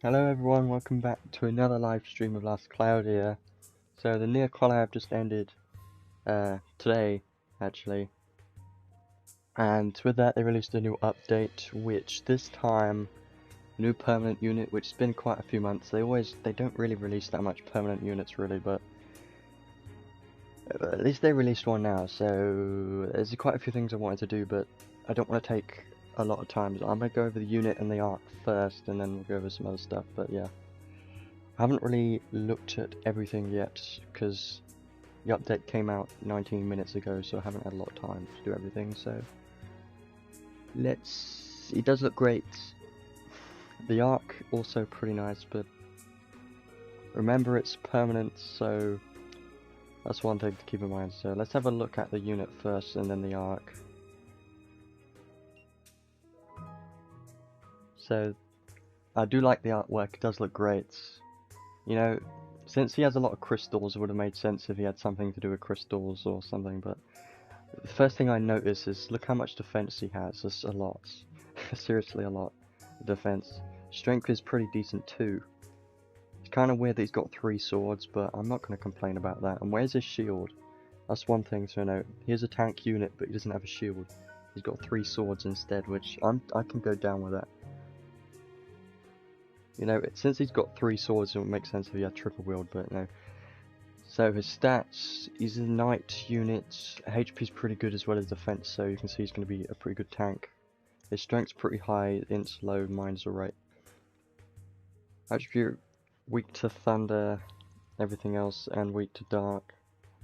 Hello everyone, welcome back to another live stream of Last Cloudia. So the Nier collab just ended today, actually. And with that they released a new update, which this time, new permanent unit, which has been quite a few months. They don't really release that much permanent units really, but at least they released one now. So there's quite a few things I wanted to do, but I don't want to take a lot of time. So I'm going to go over the unit and the arc first, and then we'll go over some other stuff, but yeah. I haven't really looked at everything yet because the update came out 19 minutes ago, so I haven't had a lot of time to do everything. So it does look great. The arc also pretty nice, but remember it's permanent, so that's one thing to keep in mind. So let's have a look at the unit first and then the arc. So I do like the artwork, it does look great. You know, since he has a lot of crystals, it would have made sense if he had something to do with crystals or something, but the first thing I notice is look how much defense he has. It's a lot. Seriously a lot. Defense. Strength is pretty decent too. It's kind of weird that he's got 3 swords, but I'm not going to complain about that. And where's his shield? That's one thing to note. He has a tank unit, but he doesn't have a shield. He's got 3 swords instead, which I can go down with that. You know, since he's got 3 swords, it would make sense if he had triple wield, but no. So his stats, he's a knight unit, HP is pretty good as well as defense, so you can see he's going to be a pretty good tank. His strength's pretty high, int's low, mine's alright. Attribute, weak to thunder, everything else, and weak to dark.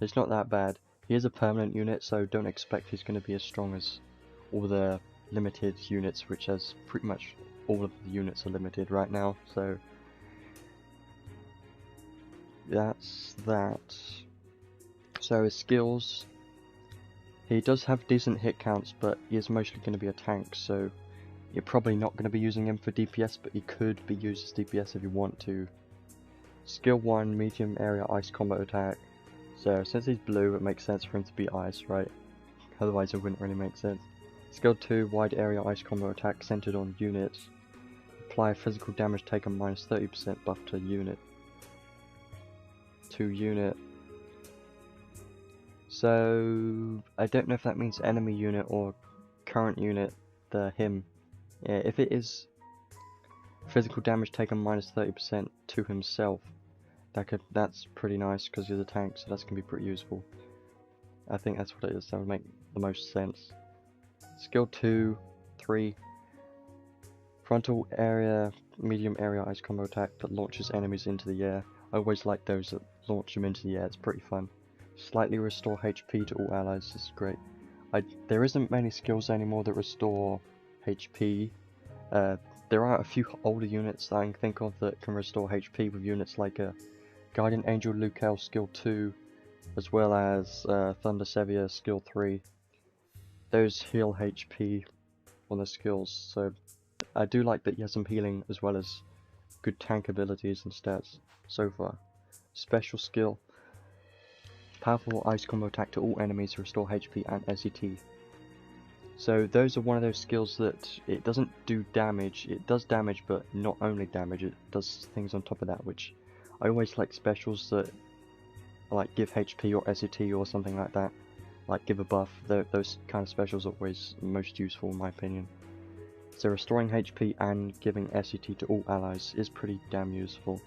It's not that bad. He is a permanent unit, so don't expect he's going to be as strong as all the limited units, which has pretty much all of the units are limited right now, so that's that. So his skills, he does have decent hit counts, but he is mostly going to be a tank, so you're probably not going to be using him for DPS, but he could be used as DPS if you want to. Skill 1, medium area ice combo attack. So since he's blue, it makes sense for him to be ice, right? Otherwise it wouldn't really make sense. Skill 2, wide area ice combo attack centered on units. Apply physical damage taken minus 30% buff to unit. To unit. So I don't know if that means enemy unit or current unit, him. Yeah, if it is physical damage taken minus 30% to himself, that's pretty nice because he's a tank, so that's gonna be pretty useful. I think that's what it is. That would make the most sense. Skill 2, 3, frontal area, medium area ice combo attack that launches enemies into the air. I always like those that launch them into the air. It's pretty fun. Slightly restore HP to all allies. This is great. There isn't many skills anymore that restore HP. There are a few older units that I can think of that can restore HP with units like Guardian Angel Lukel skill 2, as well as Thunder Sevier skill 3. Those heal HP on the skills, so I do like that he has some healing as well as good tank abilities and stats so far. Special skill. Powerful ice combo attack to all enemies to restore HP and SET. So those are one of those skills that it doesn't do damage. It does damage, but not only damage, it does things on top of that, which I always like specials that like give HP or SET or something like that. Like give a buff. Those kind of specials are always most useful in my opinion. So restoring HP and giving SET to all allies is pretty damn useful.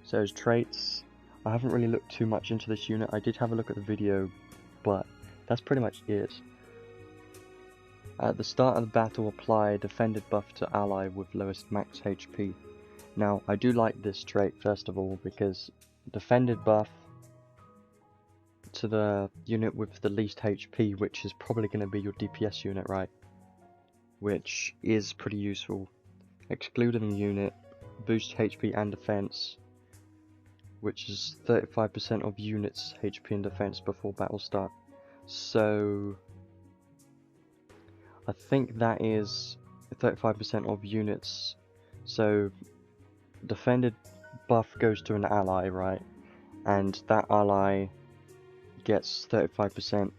So his traits, I haven't really looked too much into this unit. I did have a look at the video, but that's pretty much it. At the start of the battle, apply defended buff to ally with lowest max HP. Now, I do like this trait first of all because defended buff to the unit with the least HP, which is probably going to be your DPS unit, right? Which is pretty useful. Excluding the unit, boost HP and defense, which is 35% of units HP and defense before battle start. So I think that is 35% of units. So defended buff goes to an ally, right? And that ally gets 35%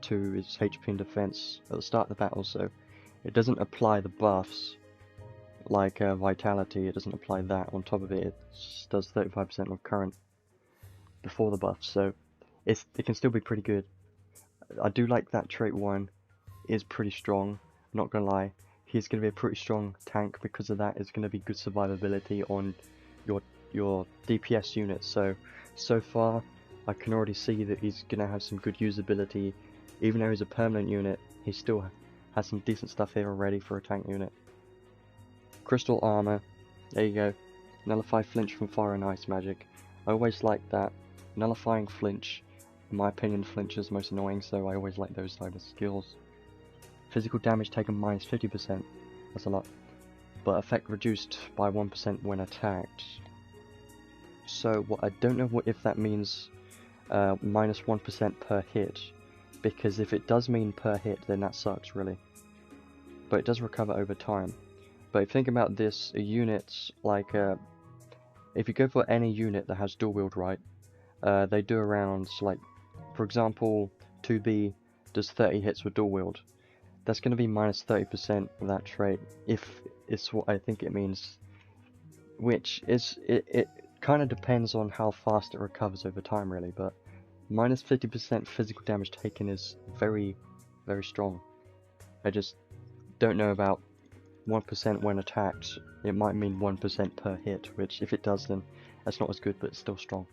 to its HP and defense at the start of the battle, so it doesn't apply the buffs like Vitality, it doesn't apply that. On top of it, it does 35% of current before the buff, so it can still be pretty good. I do like that trait 1 is pretty strong, not gonna lie. He's gonna be a pretty strong tank because of that. It's gonna be good survivability on your DPS units. So far, I can already see that he's gonna have some good usability. Even though he's a permanent unit, he still has some decent stuff here already for a tank unit. Crystal armor, there you go. Nullify flinch from fire and ice magic. I always like that. Nullifying flinch. In my opinion, flinch is most annoying, so I always like those type of skills. Physical damage taken minus 50%. That's a lot. But effect reduced by 1% when attacked. So what I don't know if that means minus 1% per hit, because if it does mean per hit, then that sucks really. But it does recover over time. But if you think about this, a unit like if you go for any unit that has dual wield, right? They do around, like, for example, 2B does 30 hits with dual wield. That's going to be minus 30% of that trait, if it's what I think it means. Which is, it kind of depends on how fast it recovers over time, really. But minus 50% physical damage taken is very, very strong. I just don't know about 1% when attacked. It might mean 1% per hit, which if it does, then that's not as good, but it's still strong.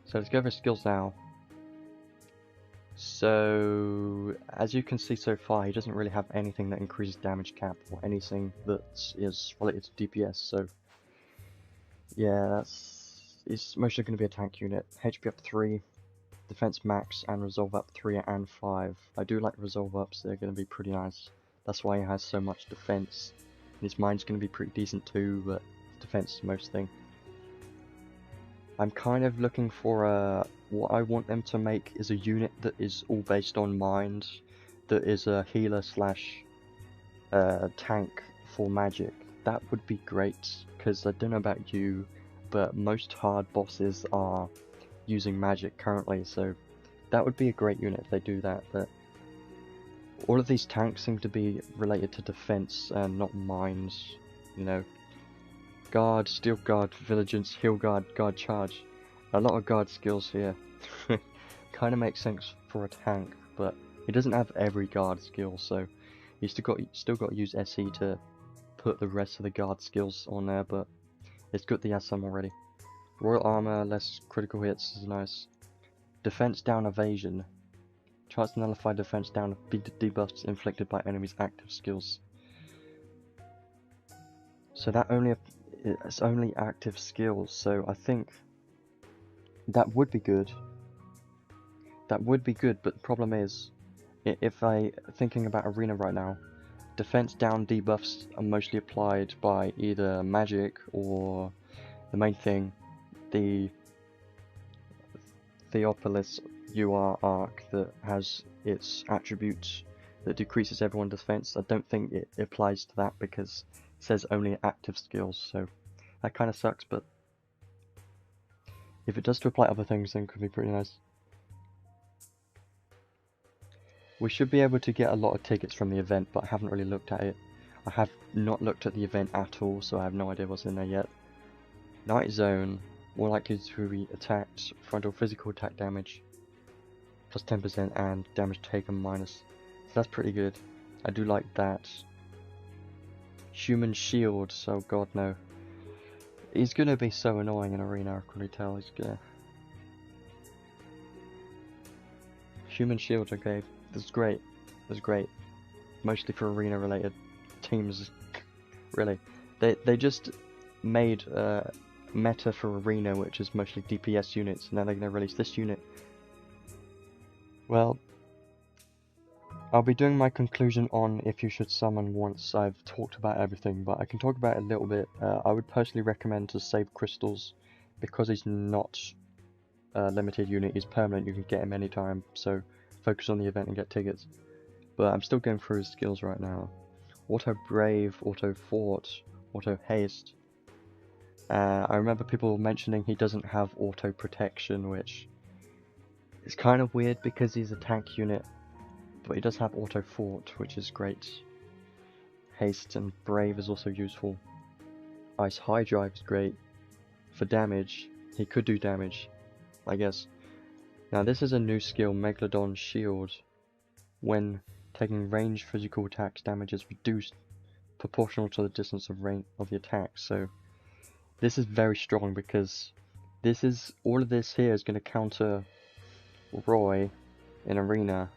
So let's go over skills now. So, as you can see so far, he doesn't really have anything that increases damage cap or anything that is related to DPS, so yeah, it's mostly going to be a tank unit. HP up 3, defense max, and resolve up 3 and 5. I do like resolve ups, they're going to be pretty nice. That's why he has so much defense. His mine's going to be pretty decent too, but defense is most thing. I'm kind of looking for what I want them to make is a unit that is all based on mind, that is a healer slash tank for magic. That would be great, because I don't know about you, but most hard bosses are using magic currently, so that would be a great unit if they do that. But all of these tanks seem to be related to defense and not minds, you know. Guard, steel guard, vigilance, heal guard, guard charge. A lot of guard skills here. Kind of makes sense for a tank, but he doesn't have every guard skill, so you still got to use SE to put the rest of the guard skills on there. But it's good that he has some already. Royal armor, less critical hits is nice. Defense down evasion. Chance to nullify defense down debuffs inflicted by enemies' active skills. So that it's only active skills, so I think that would be good. That would be good, but the problem is, if thinking about arena right now, defense down debuffs are mostly applied by either magic or the main thing, the Theopolis UR arc that has its attributes that decreases everyone's defense. I don't think it applies to that because it says only active skills, so that kind of sucks, but if it does to apply other things, then it could be pretty nice. We should be able to get a lot of tickets from the event, but I haven't really looked at it. I have not looked at the event at all, so I have no idea what's in there yet. Night Zone, more likely to be attacked, frontal physical attack damage, plus 10%, and damage taken minus. So that's pretty good. I do like that. Human shield, so god no. He's gonna be so annoying in arena, I can really tell. He's gonna... Human shield, okay, that's great. That's great. Mostly for arena related teams, really. They just made meta for arena, which is mostly DPS units, and now they're gonna release this unit. Well, I'll be doing my conclusion on if you should summon once I've talked about everything, but I can talk about it a little bit. I would personally recommend to save crystals, because he's not a limited unit, he's permanent, you can get him anytime, so focus on the event and get tickets. But I'm still going through his skills right now. Auto Brave, Auto Fort, Auto Haste. I remember people mentioning he doesn't have Auto Protection, which is kind of weird because he's a tank unit. But he does have Auto Fort, which is great. Haste and Brave is also useful. Ice High Drive is great. For damage, he could do damage, I guess. Now this is a new skill, Megalodon Shield. When taking ranged physical attacks, damage is reduced proportional to the distance of range of the attack. So this is very strong because this is all of this here is going to counter Roy in arena,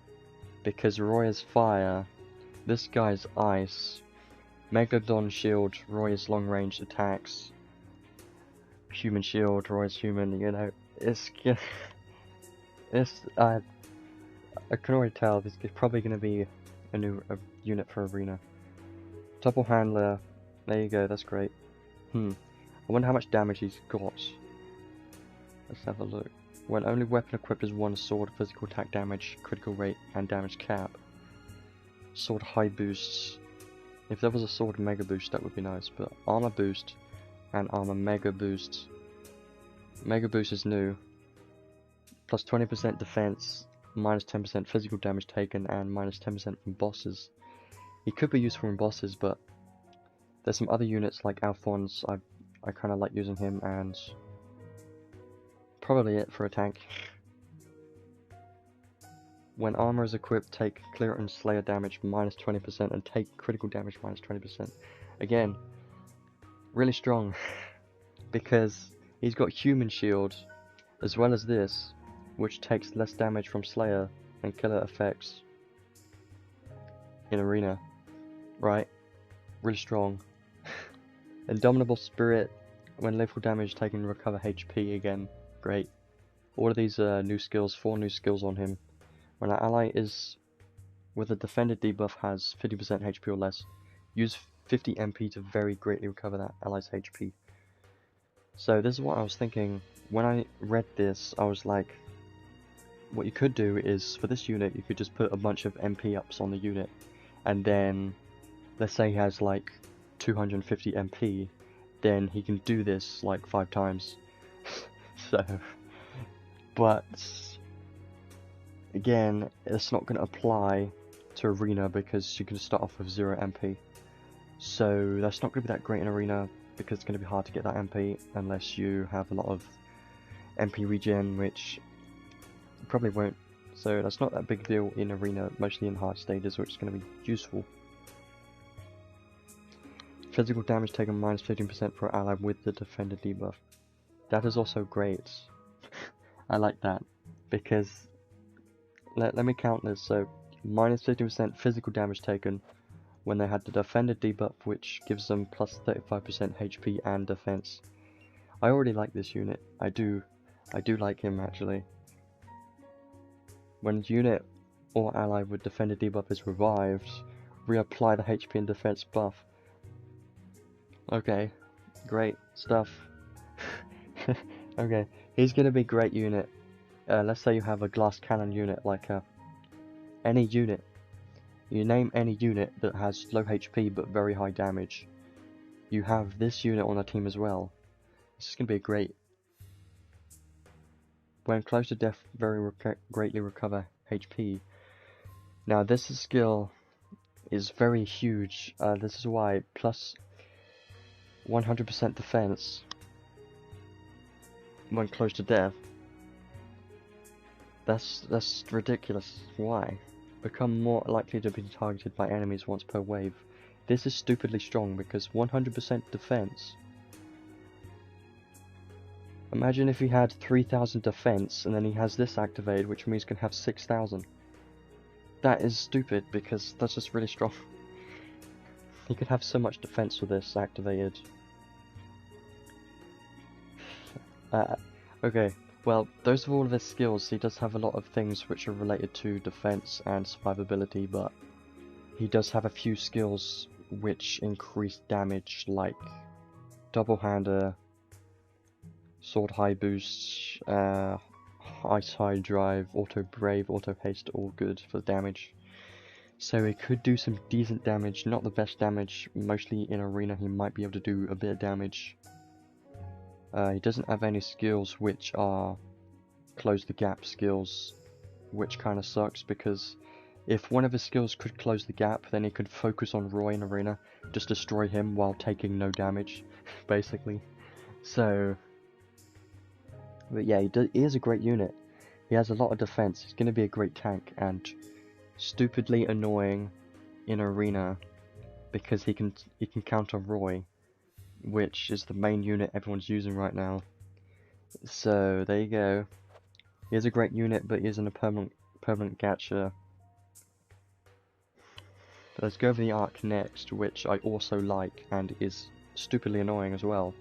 because Roy is fire, this guy's ice. Megalodon Shield, Roy is long range attacks. Human Shield, Roy's human. You know, it's I can already tell this is probably going to be a new unit for arena. Double handler, there you go, that's great. I wonder how much damage he's got. Let's have a look. When only weapon equipped is one sword, physical attack damage, critical rate, and damage cap. Sword high boosts. If there was a sword mega boost, that would be nice, but armor boost and armor mega boost. Mega boost is new. Plus 20% defense, minus 10% physical damage taken, and minus 10% from bosses. He could be useful in bosses, but there's some other units like Alphonse. I kind of like using him, and probably it for a tank. When armor is equipped, take clear and slayer damage minus 20% and take critical damage minus 20%. Again, really strong because he's got human shield as well as this, which takes less damage from slayer and killer effects in arena. Right? Really strong. Indomitable Spirit, when lethal damage taken, recover HP again. Great. All of these new skills, 4 new skills on him. When an ally is with a defended debuff has 50% HP or less, use 50 MP to very greatly recover that ally's HP. So this is what I was thinking. When I read this, I was like, what you could do is, for this unit, you could just put a bunch of MP ups on the unit, and then let's say he has like 250 MP, then he can do this like 5 times. So, but again, it's not going to apply to arena because you can start off with 0 MP. So that's not going to be that great in arena because it's going to be hard to get that MP unless you have a lot of MP regen, which you probably won't. So that's not that big deal in arena, mostly in hard stages, which is going to be useful. Physical damage taken minus 15% for ally with the defender debuff. That is also great. I like that because let me count this. So minus 15% physical damage taken when they had the defender debuff, which gives them plus 35% HP and defense. I already like this unit. I do like him actually. When a unit or ally with defender debuff is revived, reapply the HP and defense buff. Okay, great stuff. Okay, he's gonna be a great unit. Let's say you have a glass cannon unit, like any unit. You name any unit that has low HP but very high damage. You have this unit on the team as well. This is gonna be great. When close to death, greatly recover HP. Now this skill is very huge. This is why plus 100% defense when close to death. That's ridiculous. Why? Become more likely to be targeted by enemies once per wave. This is stupidly strong because 100% defense. Imagine if he had 3000 defense and then he has this activated, which means he can have 6000. That is stupid because that's just really strong. He could have so much defense with this activated. Okay, well, those are all of his skills. He does have a lot of things which are related to defense and survivability, but he does have a few skills which increase damage, like double hander, sword high boost, ice high drive, auto brave, auto haste, all good for damage. So he could do some decent damage, not the best damage. Mostly in arena he might be able to do a bit of damage. He doesn't have any skills which are close the gap skills, which kind of sucks because If one of his skills could close the gap, then he could focus on Roy in Arena, just destroy him while taking no damage, basically. So, but yeah, he is a great unit. He has a lot of defense. He's going to be a great tank, and stupidly annoying in Arena because he can counter Roy, which is the main unit everyone's using right now. So there you go. He is a great unit, but he isn't a permanent gacha. Let's go over the arc next, which I also like and is stupidly annoying as well.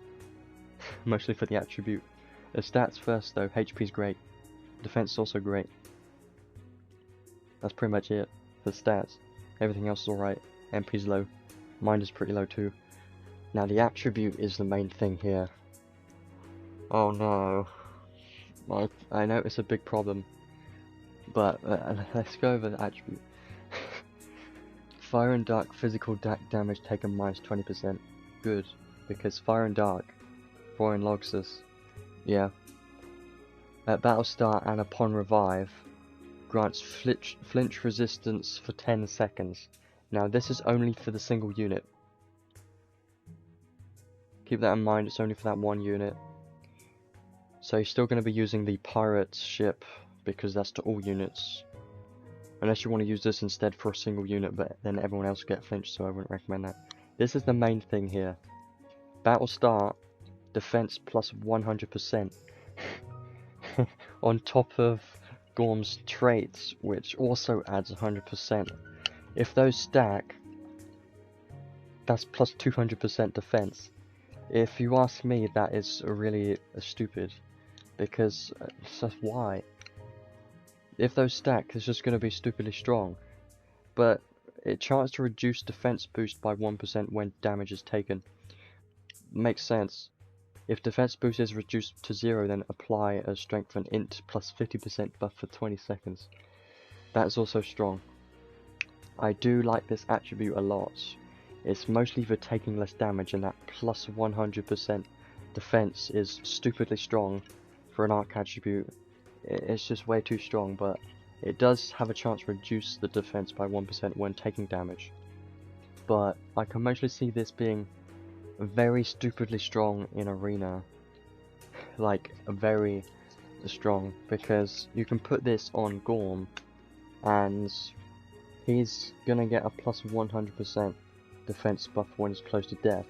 Mostly for the attribute. The stats first though, HP's great. Defense is also great. That's pretty much it for stats. Everything else is alright. MP's low. Mine is pretty low too. Now the attribute is the main thing here. Oh no. I know it's a big problem. But let's go over the attribute. Fire and Dark physical damage taken minus 20%. Good, because Fire and Dark, Roy logs this. Yeah. At battle start and upon revive, grants flinch resistance for 10 seconds. Now this is only for the single unit. Keep that in mind, it's only for that one unit. So you're still going to be using the pirate ship, because that's to all units. Unless you want to use this instead for a single unit, but then everyone else will get flinched, so I wouldn't recommend that. This is the main thing here. Battle start, defense plus 100%. On top of Gorm's traits, which also adds 100%. If those stack, that's plus 200% defense. If you ask me, that is really stupid. Because, why? If those stack, it's just going to be stupidly strong. But it charts to reduce defense boost by 1% when damage is taken. Makes sense. If defense boost is reduced to 0, then apply a strength and int plus 50% buff for 20 seconds. That's also strong. I do like this attribute a lot. It's mostly for taking less damage, and that plus 100% defense is stupidly strong for an arc attribute. It's just way too strong, but it does have a chance to reduce the defense by 1% when taking damage. But I can mostly see this being very stupidly strong in Arena. Like, very strong, because you can put this on Gorm, and he's gonna get a plus 100% defense buff when he's close to death.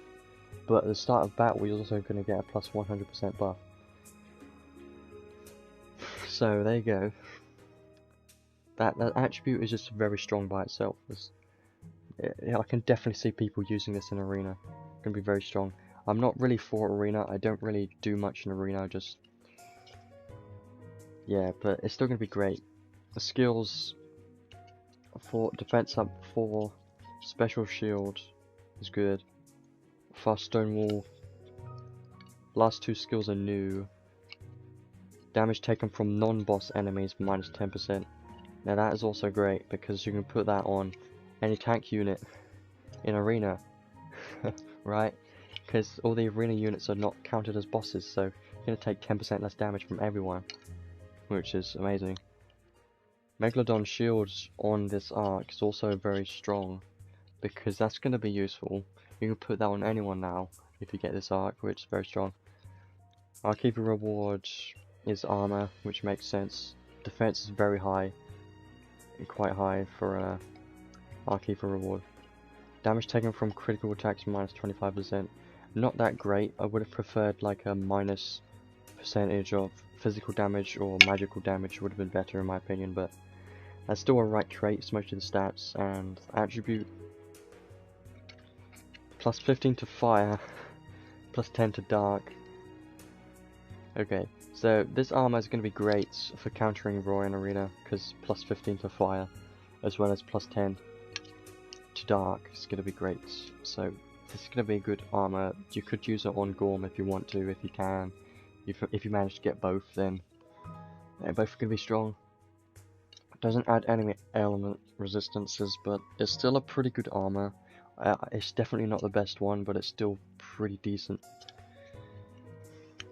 But at the start of battle, he's also gonna get a plus 100% buff. So there you go. That attribute is just very strong by itself. I can definitely see people using this in Arena. It's gonna be very strong. I'm not really for Arena. I don't really do much in Arena. Yeah, but it's still gonna be great. The skills for defense up 4, special shield is good. Fast stone wall. Last 2 skills are new. Damage taken from non-boss enemies minus 10%. Now that is also great because you can put that on any tank unit in Arena, right? Because all the Arena units are not counted as bosses, so you're going to take 10% less damage from everyone, which is amazing. Megalodon shields on this arc is also very strong because that's going to be useful. You can put that on anyone now if you get this arc, which is very strong. Arckeeper reward is armor, which makes sense. Defense is very high, and quite high for Arckeeper reward. Damage taken from critical attacks minus 25%. Not that great. I would have preferred like a minus percentage of physical damage or magical damage would have been better in my opinion, but that's still a right trait. It's mostly the stats and attribute. Plus 15 to fire, plus 10 to dark. Okay, so this armor is going to be great for countering Roy in Arena, because plus 15 to fire, as well as plus 10 to dark is going to be great. So this is going to be a good armor. You could use it on Gorm if you want to, if you can. If you manage to get both, then they're both going to be strong. It doesn't add enemy element resistances, but it's still a pretty good armor. It's definitely not the best one, but it's still pretty decent.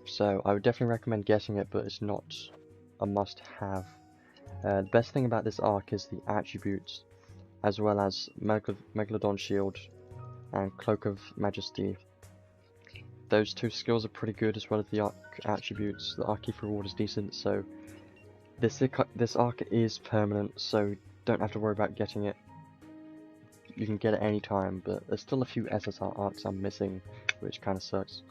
So I would definitely recommend getting it, but it's not a must-have. The best thing about this arc is the attributes, as well as Megalodon Shield and Cloak of Majesty. Those two skills are pretty good, as well as the arc attributes. The Archive reward is decent, so this arc is permanent, so don't have to worry about getting it. You can get it any time, but there's still a few SSR arcs I'm missing, which kind of sucks.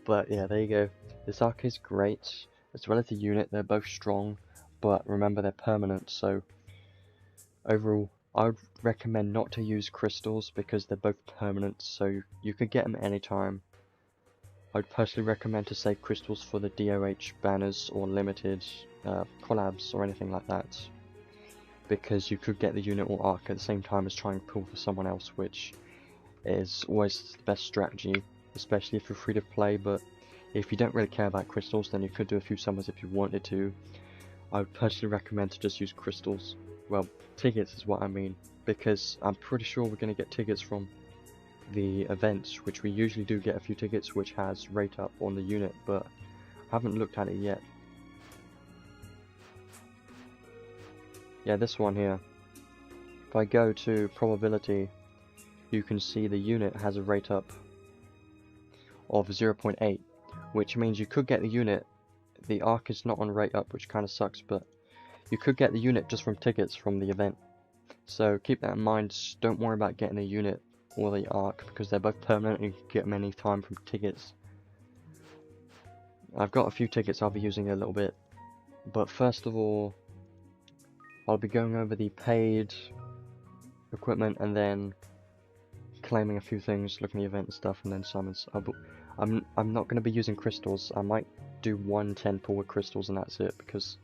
But yeah, there you go. This arc is great, as well as the unit. They're both strong, but remember they're permanent, so overall I would recommend not to use crystals because they're both permanent, so you could get them anytime. I'd personally recommend to save crystals for the DOH banners or limited collabs or anything like that, because you could get the unit or arc at the same time as trying to pull for someone else, which is always the best strategy, especially if you're free to play. But if you don't really care about crystals, then you could do a few summons if you wanted to. I would personally recommend to just use crystals. Well, tickets is what I mean, because I'm pretty sure we're going to get tickets from the events, which we usually do get a few tickets which has rate up on the unit, but I haven't looked at it yet. Yeah, this one here. If I go to probability, you can see the unit has a rate up of 0.8, which means you could get the unit. The arc is not on rate up, which kind of sucks, but you could get the unit just from tickets from the event. So keep that in mind. Don't worry about getting the unit or the arc, because they're both permanent and you can get them any time from tickets. I've got a few tickets I'll be using a little bit, but first of all I'll be going over the paid equipment and then claiming a few things, looking at the event and stuff, and then summons. I'm not going to be using crystals. I might do 110 pull with crystals and that's it, because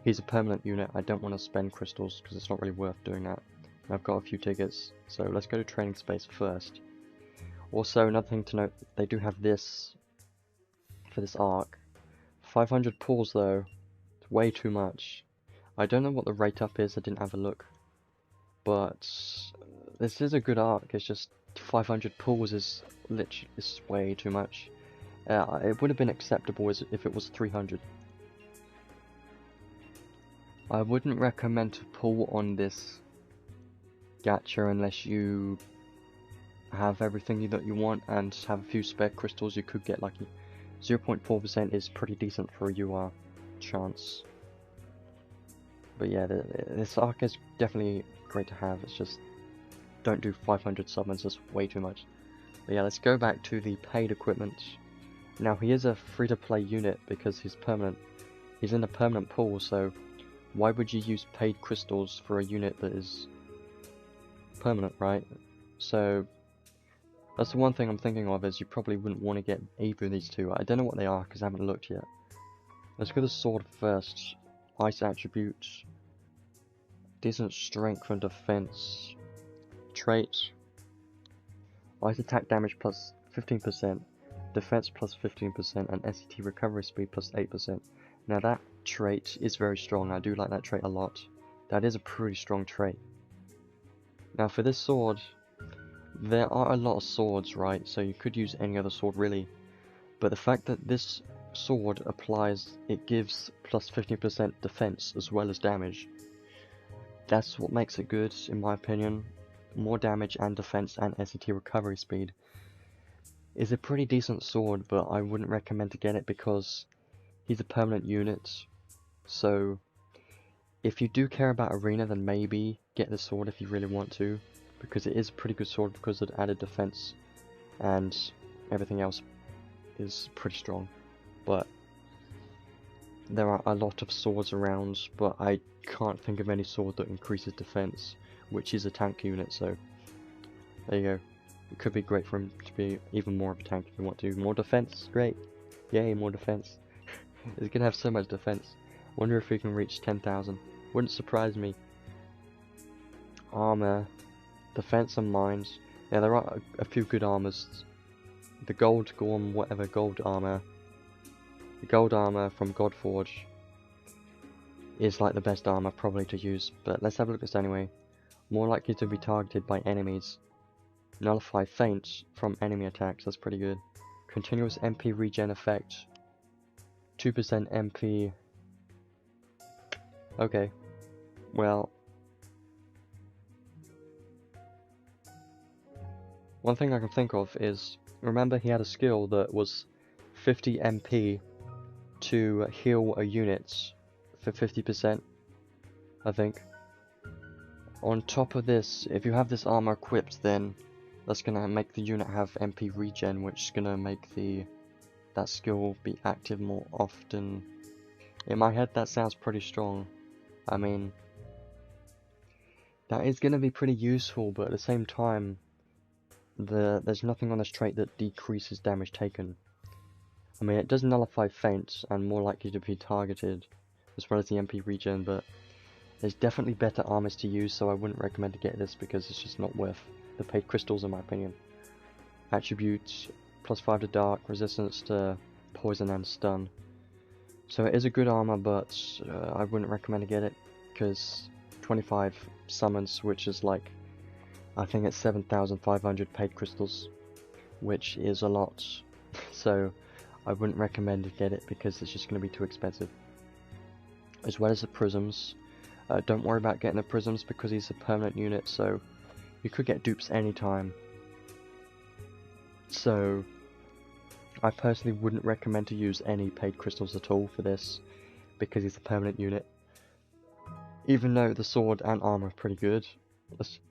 he's a permanent unit. I don't want to spend crystals because it's not really worth doing that. And I've got a few tickets, so let's go to training space first. Also, another thing to note, they do have this for this arc. 500 pulls though, it's way too much. I don't know what the rate up is, I didn't have a look, but this is a good arc. It's just 500 pulls is literally way too much. It would have been acceptable if it was 300. I wouldn't recommend to pull on this gacha unless you have everything that you want and have a few spare crystals. You could get lucky. 0.4% is pretty decent for a UR chance. But yeah, this arc is definitely great to have. It's just don't do 500 summons, that's way too much. But yeah, let's go back to the paid equipment. Now he is a free to play unit because he's permanent. He's in a permanent pool, so why would you use paid crystals for a unit that is permanent, right? So that's the one thing I'm thinking of, is you probably wouldn't want to get either of these two. I don't know what they are because I haven't looked yet. Let's go to sword first. Ice attributes, decent strength and defense. Traits: ice attack damage plus 15%, defense plus 15%, and SCT recovery speed plus 8%. Now that trait is very strong. I do like that trait a lot. That is a pretty strong trait. Now for this sword, there are a lot of swords, right? So you could use any other sword really, but the fact that this sword applies, it gives plus 15% defense as well as damage. That's what makes it good, in my opinion. More damage and defense and SCT recovery speed. Is a pretty decent sword, but I wouldn't recommend to get it because he's a permanent unit. So if you do care about arena, then maybe get the sword if you really want to, because it is a pretty good sword because of added defense and everything else is pretty strong. But there are a lot of swords around, but I can't think of any sword that increases defense, which is a tank unit, so there you go. It could be great for him to be even more of a tank if you want to. More defense, great. Yay, more defense. He's gonna have so much defense. Wonder if he can reach 10,000. Wouldn't surprise me. Armor, defense and mines. Yeah, there are a few good armors. The gold Gorm, whatever, gold armor. The gold armor from Godforge is like the best armor probably to use, but let's have a look at this anyway. More likely to be targeted by enemies. Nullify feints from enemy attacks, that's pretty good. Continuous MP regen effect. 2% MP. Okay. Well, one thing I can think of is, remember he had a skill that was 50 MP to heal a unit for 50%, I think. On top of this, if you have this armor equipped, then that's gonna make the unit have MP regen, which is gonna make that skill be active more often. In my head, that sounds pretty strong. I mean, that is gonna be pretty useful, but at the same time, there's nothing on this trait that decreases damage taken. I mean, it does nullify feints and more likely to be targeted, as well as the MP regen, but there's definitely better armors to use, so I wouldn't recommend to get this because it's just not worth the paid crystals in my opinion. Attributes, +5 to dark, resistance to poison and stun. So it is a good armor, but I wouldn't recommend to get it because 25 summons, which is like, I think it's 7,500 paid crystals, which is a lot. So I wouldn't recommend to get it because it's just going to be too expensive. As well as the prisms. Don't worry about getting the prisms because he's a permanent unit, so you could get dupes anytime. So I personally wouldn't recommend to use any paid crystals at all for this because he's a permanent unit. Even though the sword and armor are pretty good,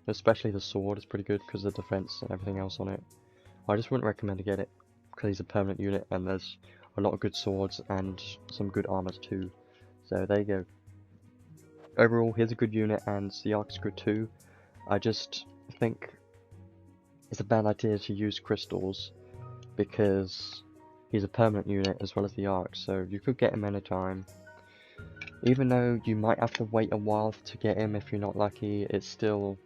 especially the sword is pretty good because of the defense and everything else on it. I just wouldn't recommend to get it because he's a permanent unit and there's a lot of good swords and some good armors too. So there you go. Overall, he's a good unit and the arc is good too. I just think it's a bad idea to use crystals because he's a permanent unit as well as the arc, so you could get him anytime. Even though you might have to wait a while to get him if you're not lucky, it's still,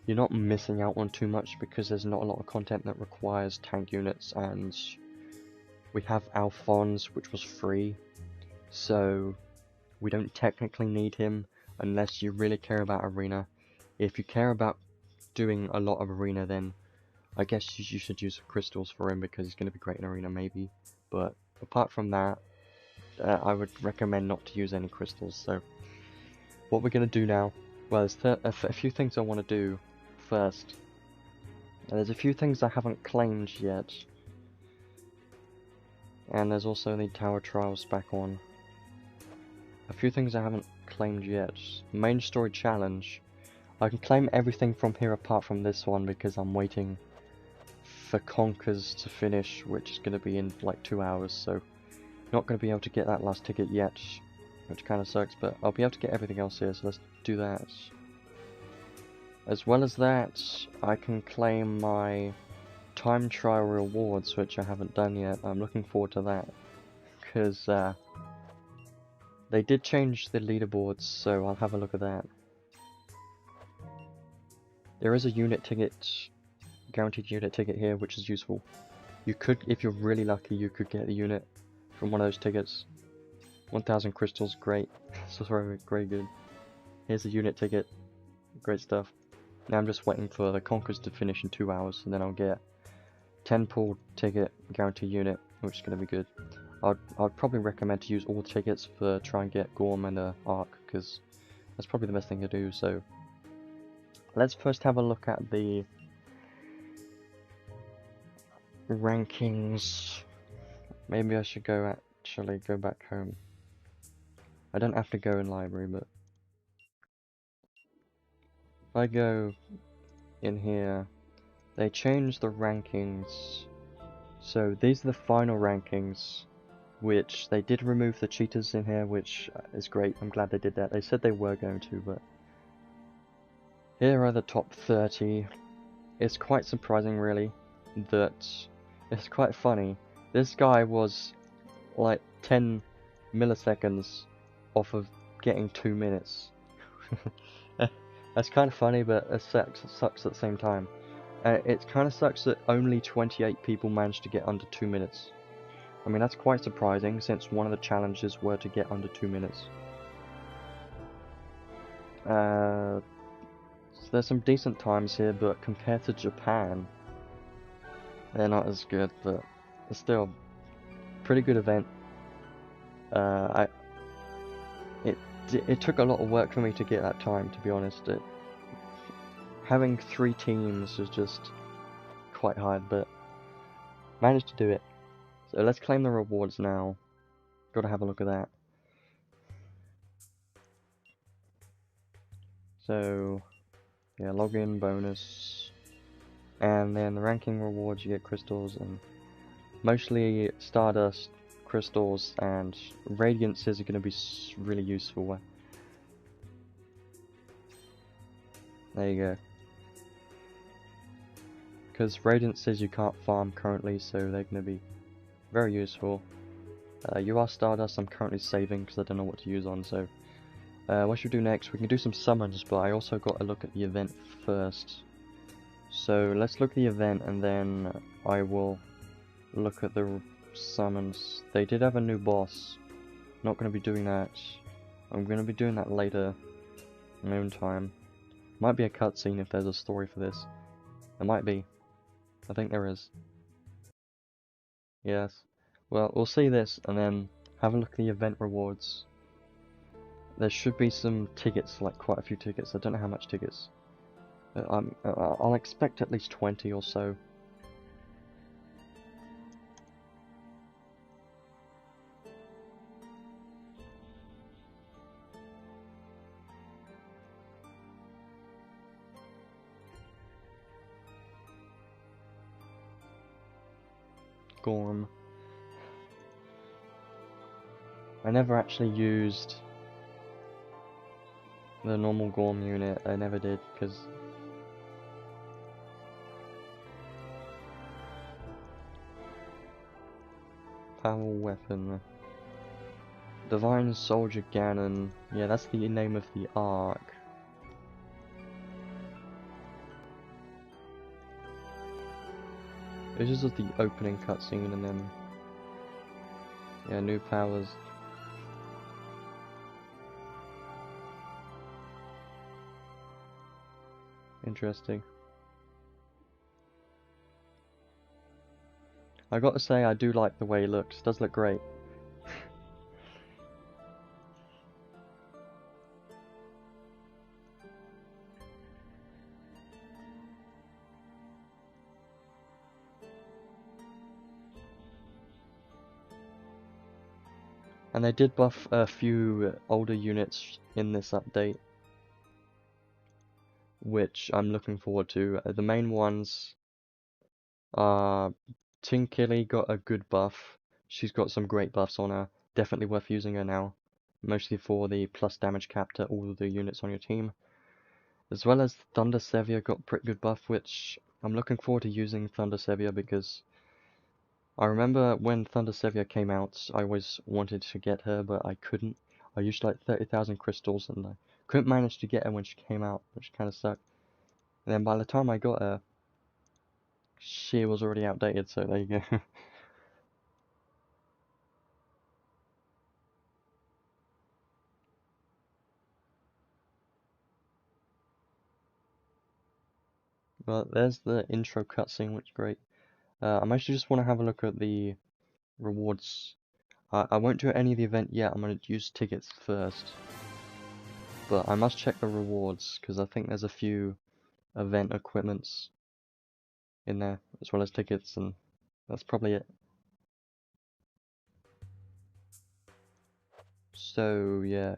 you're not missing out on too much because there's not a lot of content that requires tank units, and we have Alphonse, which was free, so we don't technically need him unless you really care about arena. If you care about doing a lot of arena, then I guess you should use crystals for him because he's going to be great in arena maybe, but apart from that, I would recommend not to use any crystals. So what we're going to do now, well, there's a few things I want to do first. There's a few things I haven't claimed yet, and there's also the tower trials back on. A few things I haven't claimed yet. Main story challenge. I can claim everything from here apart from this one because I'm waiting for Conkers to finish, which is going to be in like 2 hours, so not going to be able to get that last ticket yet, which kind of sucks, but I'll be able to get everything else here, so let's do that. As well as that, I can claim my time trial rewards, which I haven't done yet. I'm looking forward to that, because they did change the leaderboards, so I'll have a look at that. There is a unit ticket, guaranteed unit ticket here, which is useful. You could, if you're really lucky, you could get the unit from one of those tickets. 1,000 crystals, great. So very, very good. Here's a unit ticket, great stuff. Now I'm just waiting for the Conquers to finish in 2 hours, and then I'll get 10 pull ticket, guaranteed unit, which is going to be good. I'd probably recommend to use all tickets for try and get Gorm and Arc, because that's probably the best thing to do. So let's first have a look at the rankings. Maybe I should actually go back home. I don't have to go in library, but if I go in here, they changed the rankings. So these are the final rankings, which they did remove the cheaters in here, which is great. I'm glad they did that. They said they were going to, but here are the top 30. It's quite surprising, really, that it's quite funny. This guy was like 10 milliseconds off of getting 2 minutes. That's kind of funny, but it sucks at the same time. It kind of sucks that only 28 people managed to get under 2 minutes. I mean, that's quite surprising, since one of the challenges were to get under 2 minutes. So there's some decent times here, but compared to Japan, they're not as good, but it's still a pretty good event. it took a lot of work for me to get that time, to be honest. Having 3 teams was just quite hard, but managed to do it. So let's claim the rewards now. Gotta have a look at that. So, yeah, login bonus. And then the ranking rewards, you get crystals and mostly stardust, crystals, and radiances are going to be really useful. There you go. Because radiances you can't farm currently, so they're going to be very useful. You are stardust, I'm currently saving because I don't know what to use on, so what should we do next? We can do some summons, but I also got to look at the event first. So let's look at the event and then I will look at the summons. They did have a new boss. Not going to be doing that. I'm going to be doing that later in my own time. Might be a cutscene if there's a story for this. There might be. I think there is. Yes. Well, we'll see this and then have a look at the event rewards. There should be some tickets, like quite a few tickets. I don't know how much tickets. I'll expect at least 20 or so. Gorm. I never actually used the normal Gorm unit. I never did, because power weapon. Divine Soldier Ganon. Yeah, that's the name of the arc. This is just the opening cutscene and then... yeah, new powers. Interesting. I gotta say, I do like the way it looks. It does look great. And they did buff a few older units in this update, which I'm looking forward to. The main ones are Tinkily got a good buff. She's got some great buffs on her. Definitely worth using her now. Mostly for the plus damage cap to all of the units on your team. As well as Thunder Sevia got a pretty good buff, which I'm looking forward to using Thunder Sevia because I remember when Thunder Sevia came out, I always wanted to get her, but I couldn't. I used like 30,000 crystals and I couldn't manage to get her when she came out, which kind of sucked. And then by the time I got her, she was already outdated, so there you go. But there's the intro cutscene, which is great. I mostly just want to have a look at the rewards. I won't do any of the event yet, I'm going to use tickets first. But I must check the rewards, because I think there's a few event equipments in there, as well as tickets, and that's probably it. So yeah,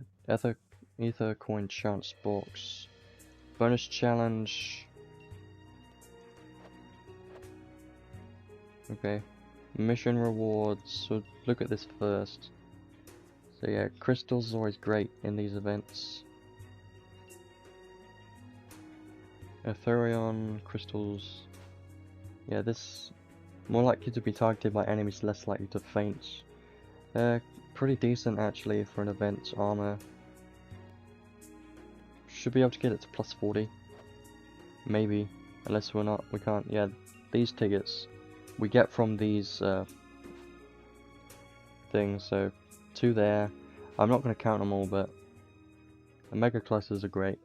Ether Coin Chance Box. Bonus Challenge. Okay. Mission rewards, so look at this first. So yeah, crystals is always great in these events. Ethereon, crystals. Yeah, this more likely to be targeted by enemies, less likely to faint. Pretty decent actually for an event. Armor. Should be able to get it to plus 40. Maybe. Unless we can't. Yeah, these tickets we get from these things, so 2 there. I'm not going to count them all, but the mega clusters are great.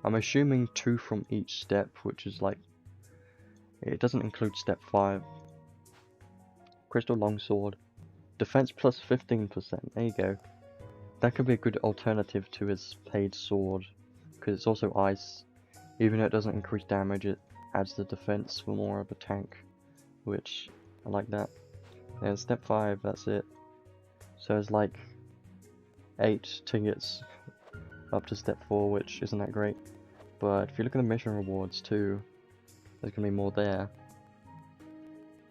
I'm assuming 2 from each step, which is like, it doesn't include step 5. Crystal Longsword. Defense plus 15%, there you go. That could be a good alternative to his paid sword, because it's also ice. Even though it doesn't increase damage, it adds the defense for more of a tank, which I like that. And step 5, that's it. So it's like 8 tickets up to step 4, which isn't that great. But if you look at the mission rewards too, there's gonna be more there.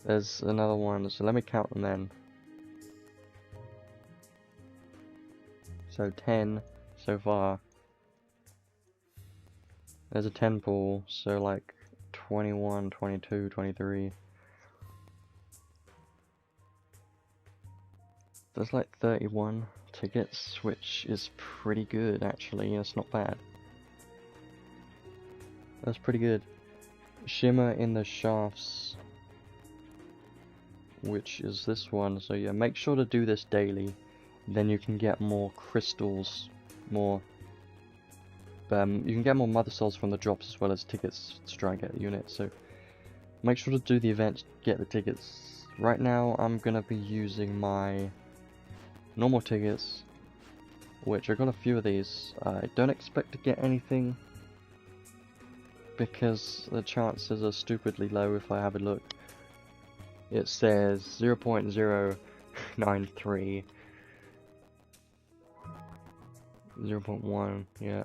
There's another one, so let me count them then. So 10 so far. There's a 10 pool, so like 21, 22, 23. There's like 31 tickets, which is pretty good actually, it's not bad. That's pretty good. Shimmer in the shafts, which is this one, so yeah, make sure to do this daily, then you can get more crystals, you can get more mother souls from the drops as well as tickets to try and get the unit, so make sure to do the event, get the tickets. Right now I'm gonna be using my normal tickets, which I got a few of these. I don't expect to get anything because the chances are stupidly low if I have a look. It says 0.093, 0.1, yeah.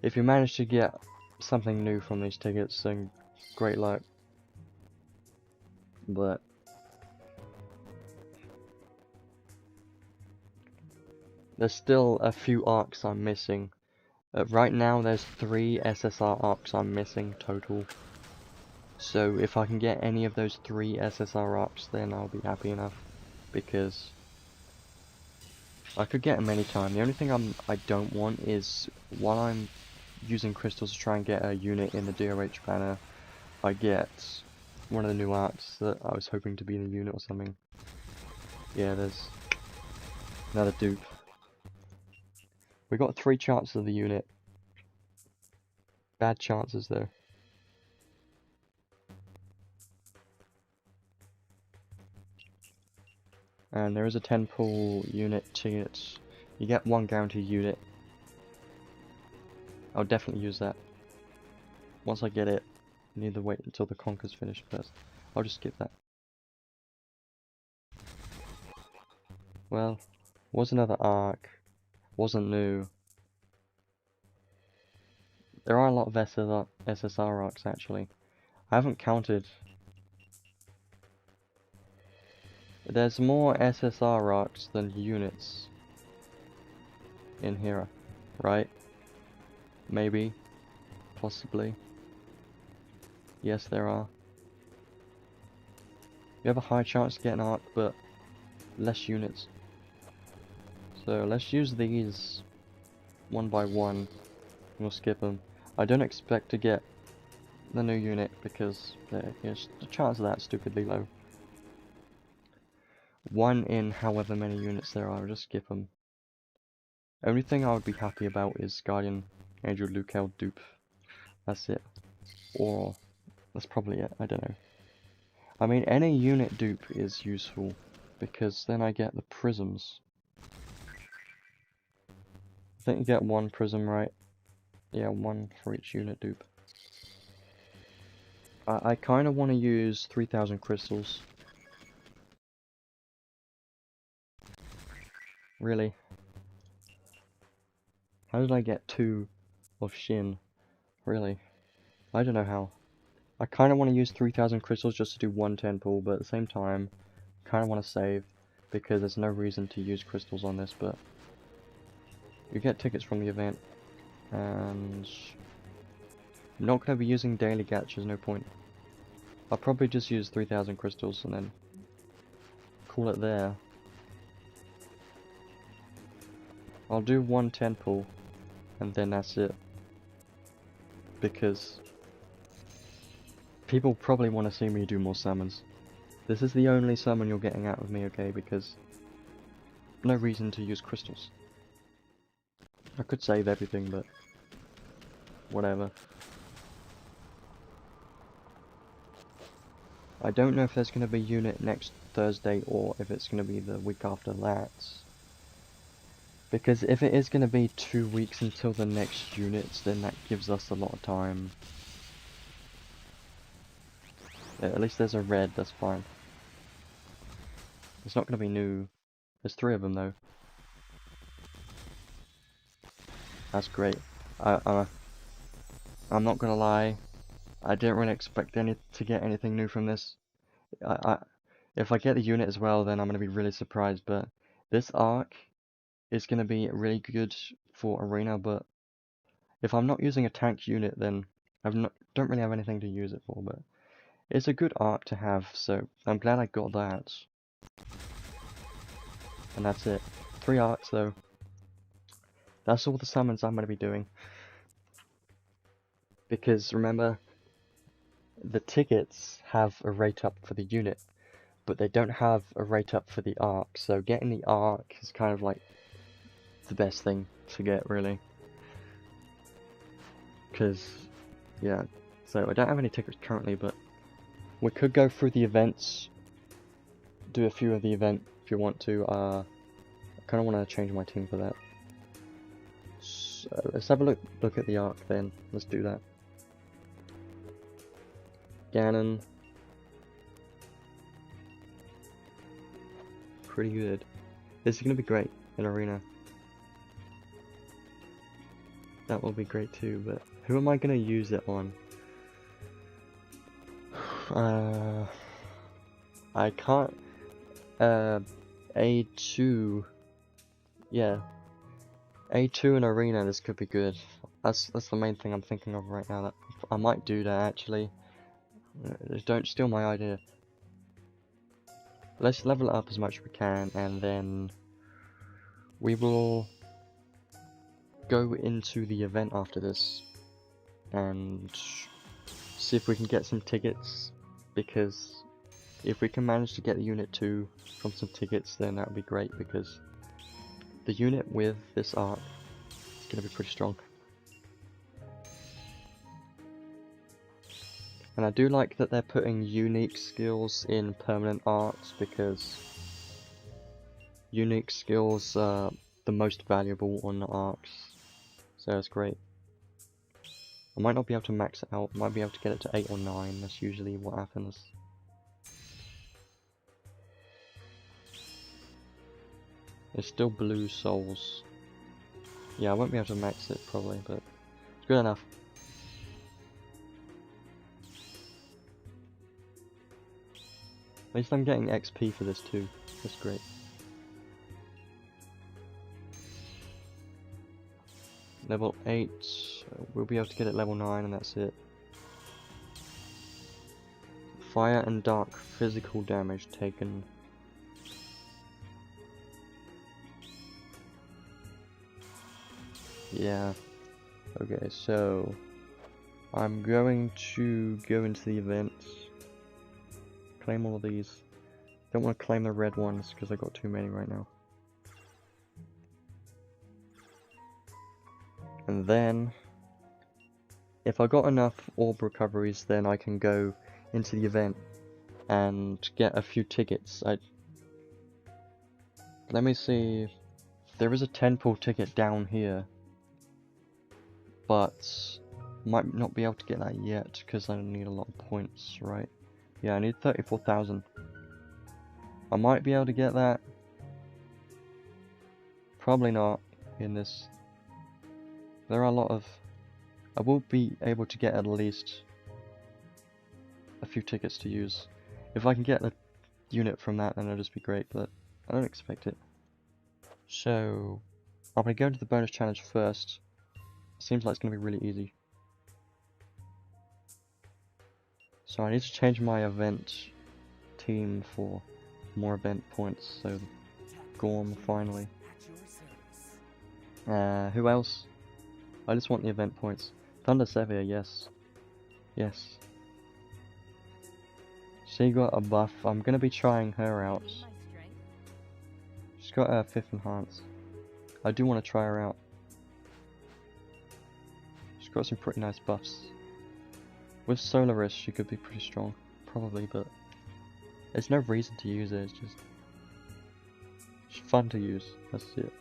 If you manage to get something new from these tickets, then great luck. But there's still a few arcs I'm missing. Right now there's 3 SSR arcs I'm missing total. So if I can get any of those 3 SSR arcs, then I'll be happy enough. Because I could get them anytime. The only thing I don't want is, while I'm using crystals to try and get a unit in the DRH banner, I get one of the new arcs that I was hoping to be in the unit or something. Yeah, there's another dupe. We got 3 chances of the unit. Bad chances though. And there is a 10 pool unit ticket. You get 1 guaranteed unit. I'll definitely use that. Once I get it, I need to wait until the conquer's finished first. I'll just skip that. Well, was another arc. Wasn't new. There are a lot of SSR arcs actually. I haven't counted. There's more SSR arcs than units in here, right? Maybe. Possibly. Yes, there are. You have a high chance to get an arc, but less units. So let's use these one by one. We'll skip them. I don't expect to get the new unit because the chance of that is stupidly low. 1 in however many units there are, I'll just skip them. Only thing I would be happy about is Guardian Angel Lukel dupe. That's it. Or that's probably it, I don't know. I mean, any unit dupe is useful because then I get the prisms. I think you get 1 prism, right? Yeah, 1 for each unit dupe. I kind of want to use 3,000 crystals. Really? How did I get 2 of Shin? Really? I don't know how. I kind of want to use 3,000 crystals just to do 1 10 pool, but at the same time, kind of want to save because there's no reason to use crystals on this, but you get tickets from the event, and I'm not going to be using daily gachas, no point. I'll probably just use 3,000 crystals and then call it there. I'll do 1 10 pool, and then that's it. Because people probably want to see me do more summons. This is the only summon you're getting out of me, okay, because no reason to use crystals. I could save everything, but whatever. I don't know if there's going to be unit next Thursday or if it's going to be the week after that. Because if it is going to be 2 weeks until the next units, then that gives us a lot of time. Yeah, at least there's a red, that's fine. It's not going to be new. There's 3 of them though. That's great. I'm not going to lie. I didn't really expect to get anything new from this. If I get the unit as well, then I'm going to be really surprised, but this arc is going to be really good for arena, but if I'm not using a tank unit, then don't really have anything to use it for, but it's a good arc to have, so I'm glad I got that. And that's it. 3 arcs though. That's all the summons I'm going to be doing. Because remember, the tickets have a rate up for the unit, but they don't have a rate up for the arc, so getting the arc is kind of like the best thing to get, really. Because, yeah, so I don't have any tickets currently, but we could go through the events, do a few of the event if you want to. I kind of want to change my team for that. So let's have a look at the arc then. Let's do that. Ganon. Pretty good. This is going to be great in arena. That will be great too, but who am I going to use it on? I can't. A2. Yeah. A2 in arena, this could be good. That's the main thing I'm thinking of right now. That I might do that actually. Don't steal my idea. Let's level it up as much as we can, and then we will go into the event after this and see if we can get some tickets, because if we can manage to get the unit 2 from some tickets, then that would be great, because the unit with this arc is going to be pretty strong. And I do like that they're putting unique skills in permanent arcs, because unique skills are the most valuable on the arcs, so that's great. I might not be able to max it out, might be able to get it to 8 or 9, that's usually what happens. It's still blue souls. Yeah, I won't be able to max it probably, but it's good enough. At least I'm getting XP for this too, that's great. Level 8, we'll be able to get it level 9 and that's it. Fire and dark physical damage taken. Yeah. Okay, so I'm going to go into the events. Claim all of these. Don't want to claim the red ones because I got too many right now. And then, if I got enough orb recoveries, then I can go into the event and get a few tickets. Let me see. There is a 10-pull ticket down here, but might not be able to get that yet because I need a lot of points, right? Yeah, I need 34,000. I might be able to get that. Probably not in this. There are a lot of... I will be able to get at least a few tickets to use. If I can get a unit from that, then it'll just be great, but I don't expect it. So, I'm going to go into the bonus challenge first. Seems like it's going to be really easy. So I need to change my event team for more event points, so Gorm finally. Who else? I just want the event points. Thunder Severe, yes. Yes. She got a buff. I'm going to be trying her out. She's got a 5th enhance. I do want to try her out. She's got some pretty nice buffs. With Solaris, she could be pretty strong. Probably, but there's no reason to use it. It's just fun to use. That's it.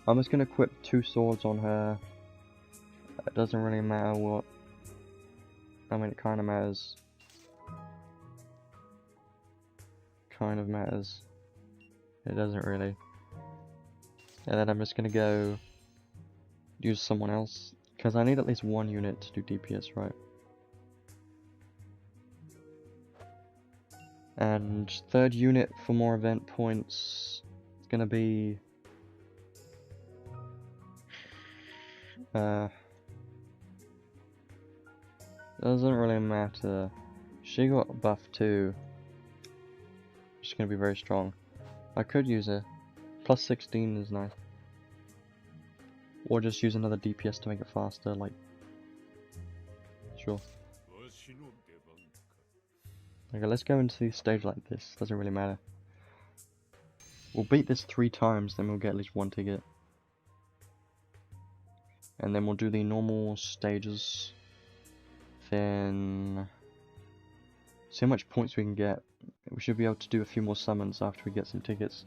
I'm just gonna equip 2 swords on her. It doesn't really matter what. I mean, it kind of matters. Kind of matters. It doesn't really. And then I'm just gonna go use someone else, because I need at least 1 unit to do DPS, right? And 3rd unit for more event points. It's gonna be doesn't really matter. She got buff too. She's gonna be very strong. I could use her. Plus 16 is nice. Or just use another DPS to make it faster, like. Sure. Okay, let's go into the stage like this. Doesn't really matter. We'll beat this 3 times, then we'll get at least 1 ticket. And then we'll do the normal stages. Then see how much points we can get. We should be able to do a few more summons after we get some tickets.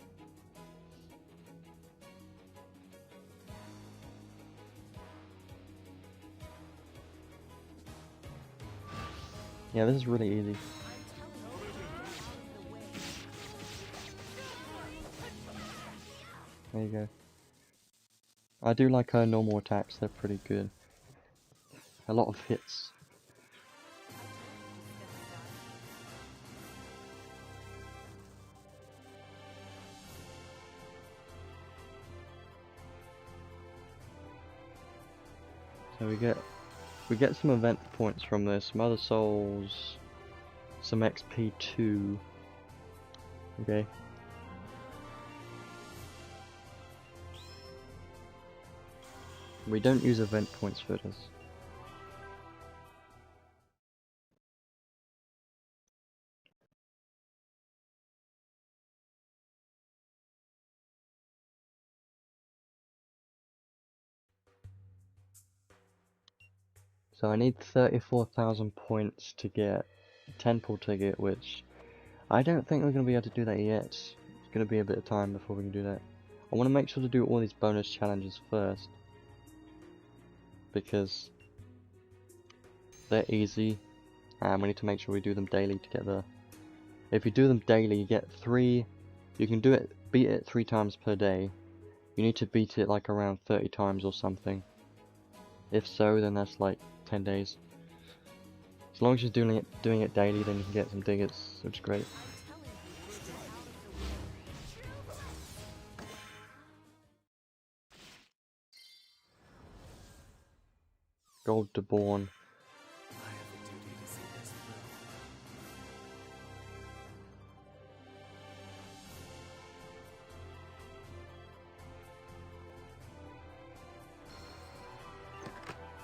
Yeah, this is really easy. There you go. I do like her normal attacks, they're pretty good. A lot of hits. So we get some event points from this, some other souls, some XP too. Okay. We don't use event points for this. So I need 34,000 points to get a 10 pull ticket, which I don't think we're going to be able to do that yet. It's going to be a bit of time before we can do that. I want to make sure to do all these bonus challenges first, because they're easy, and we need to make sure we do them daily to get the... If you do them daily, you get 3... You can beat it 3 times per day. You need to beat it like around 30 times or something. If so, then that's like 10 days. As long as you're doing it daily, then you can get some tickets, which is great. Gold to Born.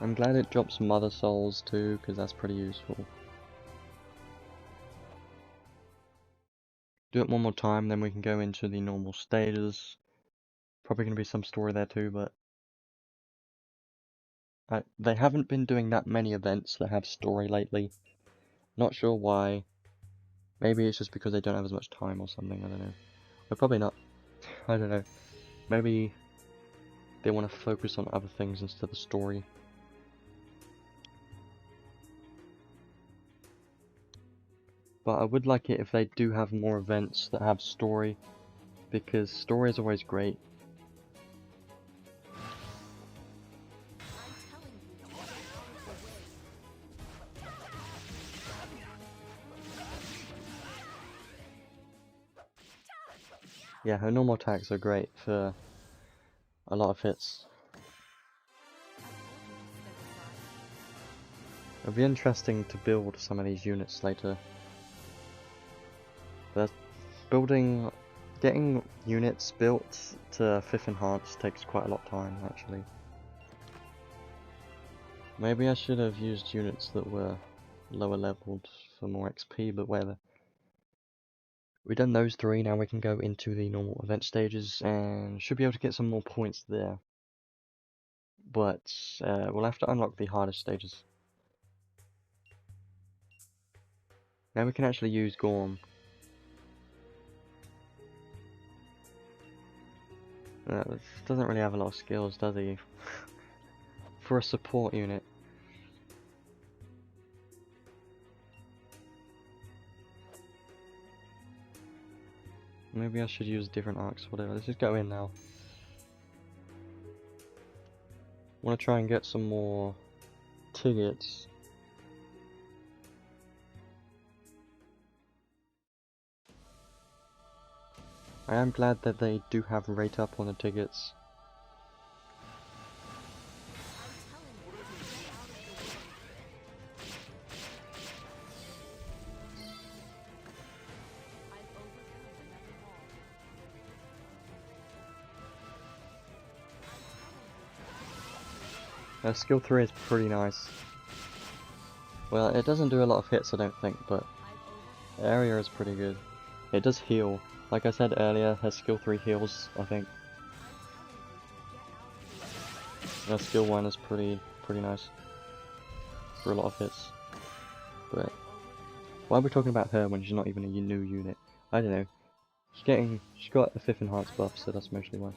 I'm glad it drops Mother Souls too, because that's pretty useful. Do it one more time, then we can go into the normal stages. Probably going to be some story there too, but... they haven't been doing that many events that have story lately. Not sure why. Maybe it's just because they don't have as much time or something, I don't know. But probably not. I don't know. Maybe they want to focus on other things instead of story. But I would like it if they do have more events that have story, because story is always great. Yeah, her normal attacks are great for a lot of hits. It'll be interesting to build some of these units later. But getting units built to 5th enhance takes quite a lot of time, actually. Maybe I should have used units that were lower leveled for more XP, but whatever. We've done those 3, now we can go into the normal event stages, and should be able to get some more points there. But we'll have to unlock the hardest stages. Now we can actually use Gorm. Doesn't really have a lot of skills, does he? For a support unit. Maybe I should use different arcs, whatever. Let's just go in now. Want to try and get some more tickets. I am glad that they do have rate up on the tickets. Skill 3 is pretty nice. Well, it doesn't do a lot of hits, I don't think, but area is pretty good. It does heal. Like I said earlier, her skill 3 heals, I think. Her skill 1 is pretty nice. For a lot of hits. But why are we talking about her when she's not even a new unit? I don't know. She's got a 5th enhance buff, so that's mostly why.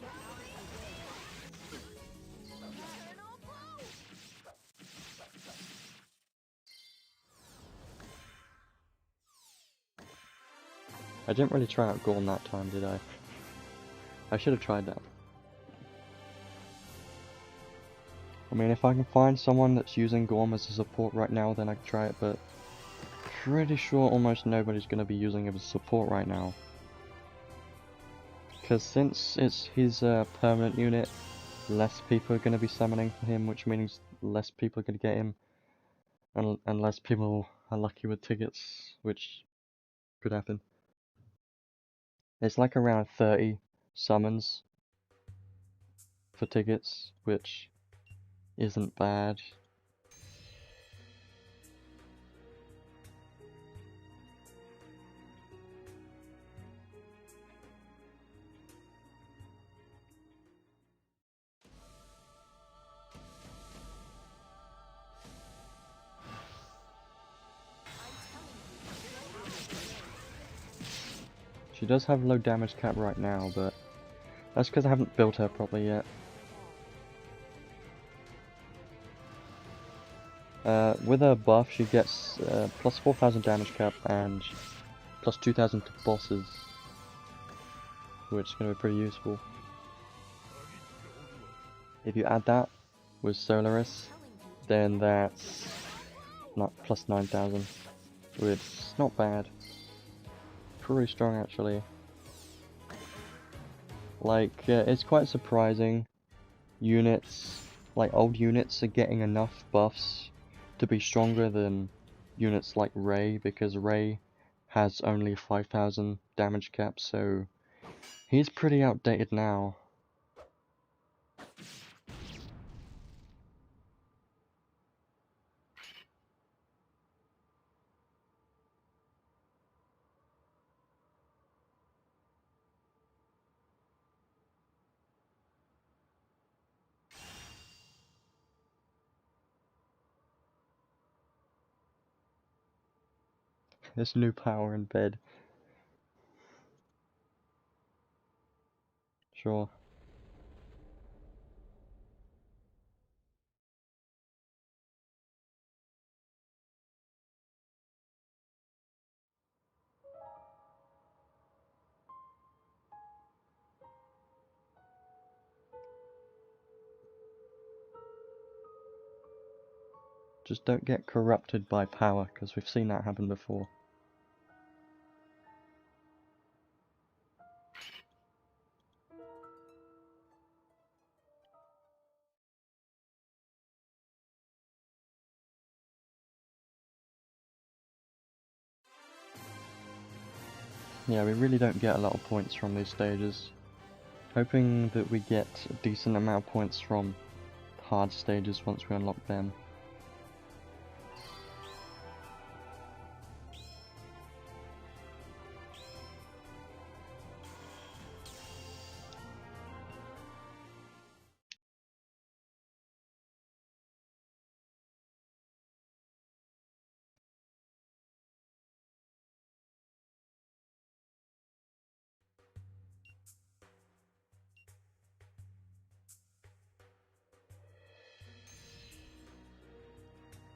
I didn't really try out Gorm that time, did I? I should have tried that. I mean, if I can find someone that's using Gorm as a support right now, then I can try it, but pretty sure almost nobody's going to be using it as a support right now. Because since it's his permanent unit, less people are going to be summoning for him, which means less people are going to get him, and less people are lucky with tickets, which could happen. It's like around 30 summons for tickets, which isn't bad. She does have low damage cap right now, but that's because I haven't built her properly yet. With her buff, she gets plus 4,000 damage cap and plus 2,000 to bosses, which is going to be pretty useful. If you add that with Solaris, then that's not plus 9,000, which is not bad. Pretty strong actually. Like, it's quite surprising. Units, like old units, are getting enough buffs to be stronger than units like Ray, because Ray has only 5,000 damage cap, so he's pretty outdated now. This new power in bed. Sure. Just don't get corrupted by power, because we've seen that happen before. Yeah, we really don't get a lot of points from these stages. Hoping that we get a decent amount of points from hard stages once we unlock them.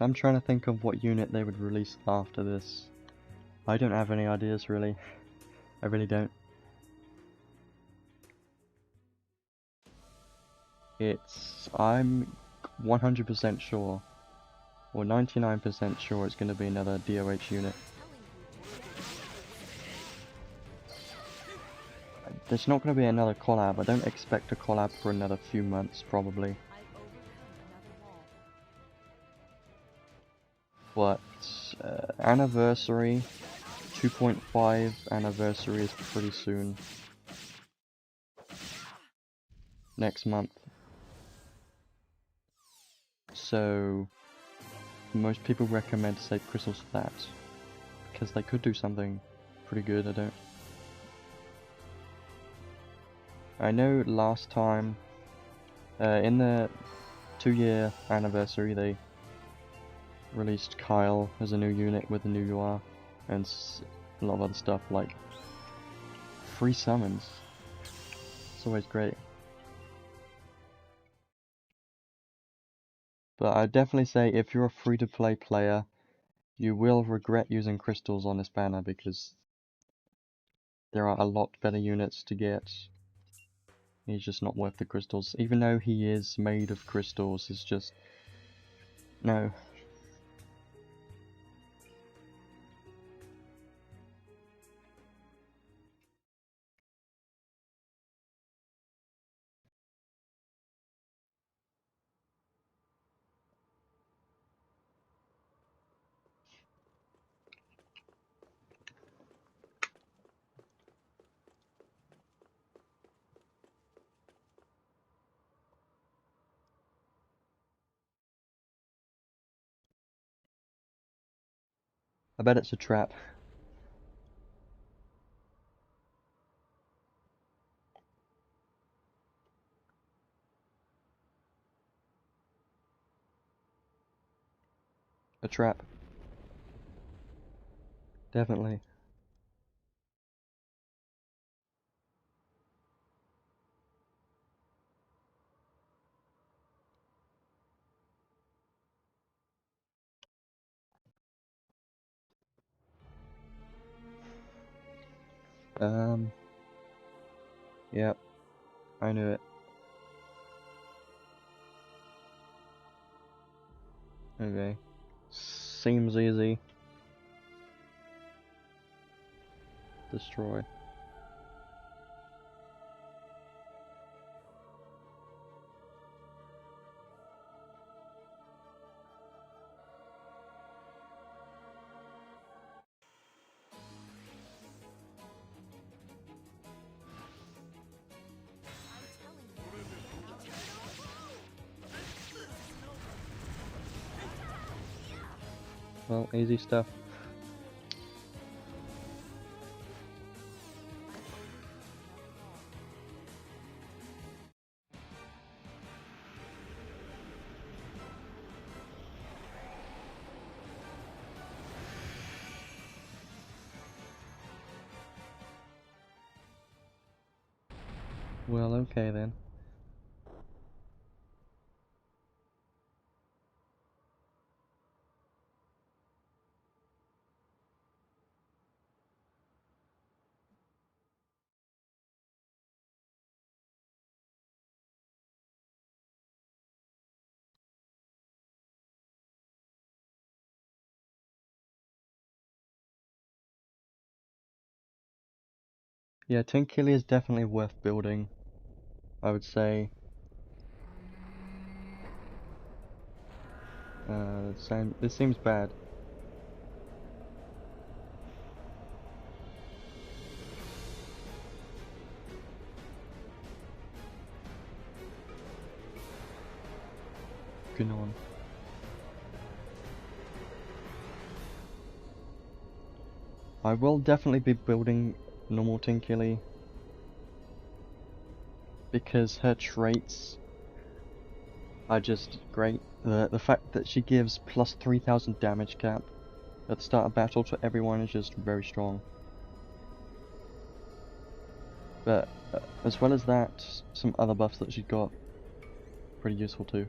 I'm trying to think of what unit they would release after this. I don't have any ideas really. I really don't. I'm 100% sure, or 99% sure it's going to be another DOH unit. There's not going to be another collab. I don't expect a collab for another few months, probably. But anniversary, 2.5 anniversary is pretty soon. Next month. So most people recommend to save crystals for that, because they could do something pretty good. I know last time, in the 2-year anniversary, they released Kyle as a new unit with a new UR, and a lot of other stuff like free summons. It's always great. But I'd definitely say if you're a free-to-play player, you will regret using crystals on this banner, because there are a lot better units to get. He's just not worth the crystals. Even though he is made of crystals, it's just... no. I bet it's a trap. A trap. Definitely. Yep. I knew it. Okay. Seems easy. Destroy. Well, easy stuff. Well, okay then. Yeah, Tinkili is definitely worth building, I would say. This seems bad. Good on. I will definitely be building normal Tinkili, because her traits are just great. The fact that she gives plus 3000 damage cap at the start of battle to everyone is just very strong. But as well as that, some other buffs that she got, pretty useful too.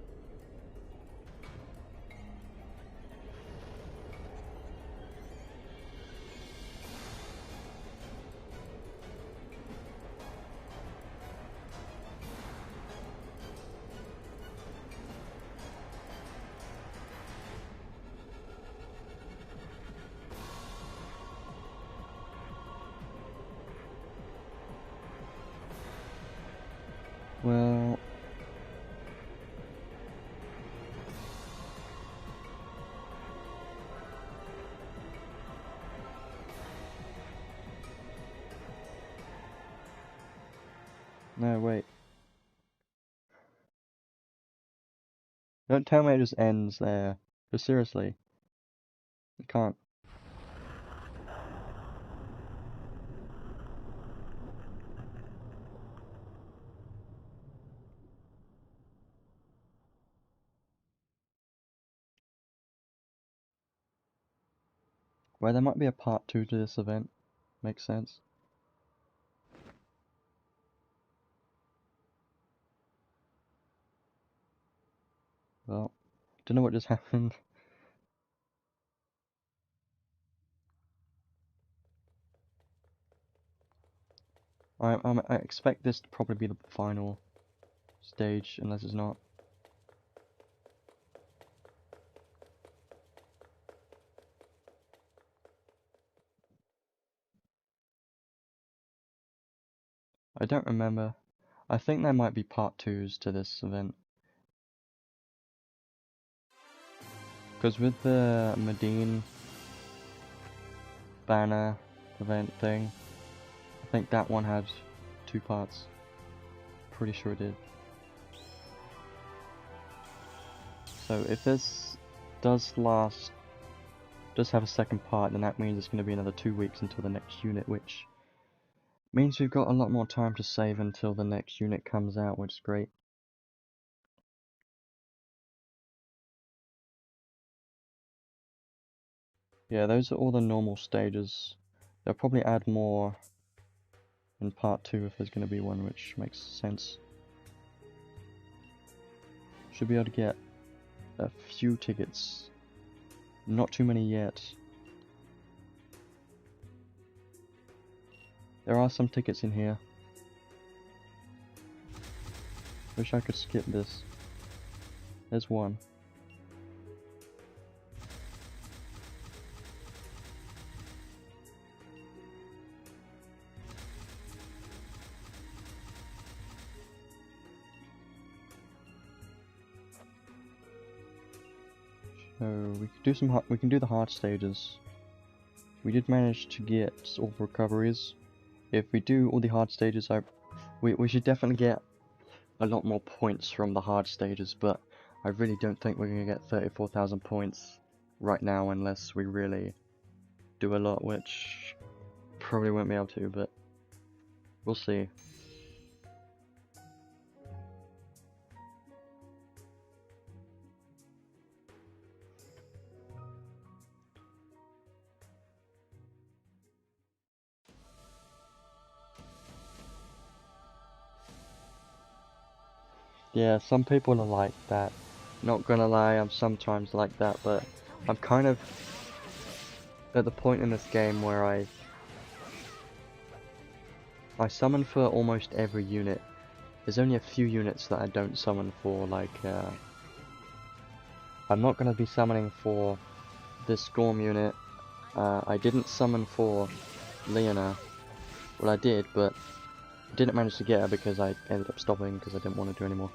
No, wait. Don't tell me it just ends there. Just seriously. It can't. Well, there might be a part 2 to this event. Makes sense. Well, don't know what just happened. I expect this to probably be the final stage, unless it's not. I don't remember. I think there might be part 2s to this event. Because with the Medine banner event thing, I think that one had 2 parts. Pretty sure it did. So if this does have a second part, then that means it's going to be another 2 weeks until the next unit, which means we've got a lot more time to save until the next unit comes out, which is great. Yeah, those are all the normal stages. They'll probably add more in part 2 if there's going to be one, which makes sense. Should be able to get a few tickets. Not too many yet. There are some tickets in here. Wish I could skip this. There's one. So we can do the hard stages. We did manage to get all the recoveries. If we do all the hard stages, we should definitely get a lot more points from the hard stages, but I really don't think we're going to get 34,000 points right now unless we really do a lot, which probably won't be able to, but we'll see. Yeah, some people are like that. Not gonna lie, I'm sometimes like that, but I'm kind of at the point in this game where I summon for almost every unit. There's only a few units that I don't summon for, like, I'm not gonna be summoning for this Gorm unit. I didn't summon for Leona. Well, I did, but didn't manage to get her because I ended up stopping because I didn't want to do anymore.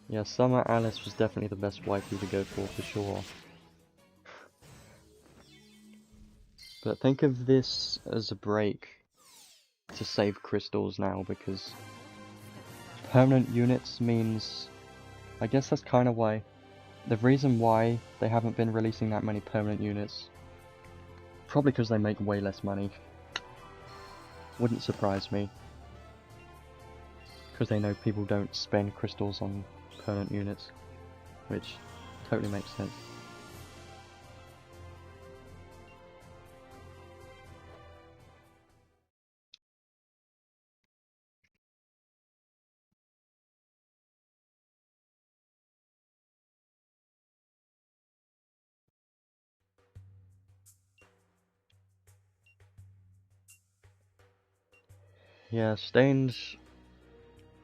Yeah, Summer Alice was definitely the best waifu to go for sure. But think of this as a break to save crystals now, because permanent units means... I guess that's kind of why... The reason why they haven't been releasing that many permanent units, probably because they make way less money. Wouldn't surprise me. Because they know people don't spend crystals on permanent units, which totally makes sense. Yeah, Stained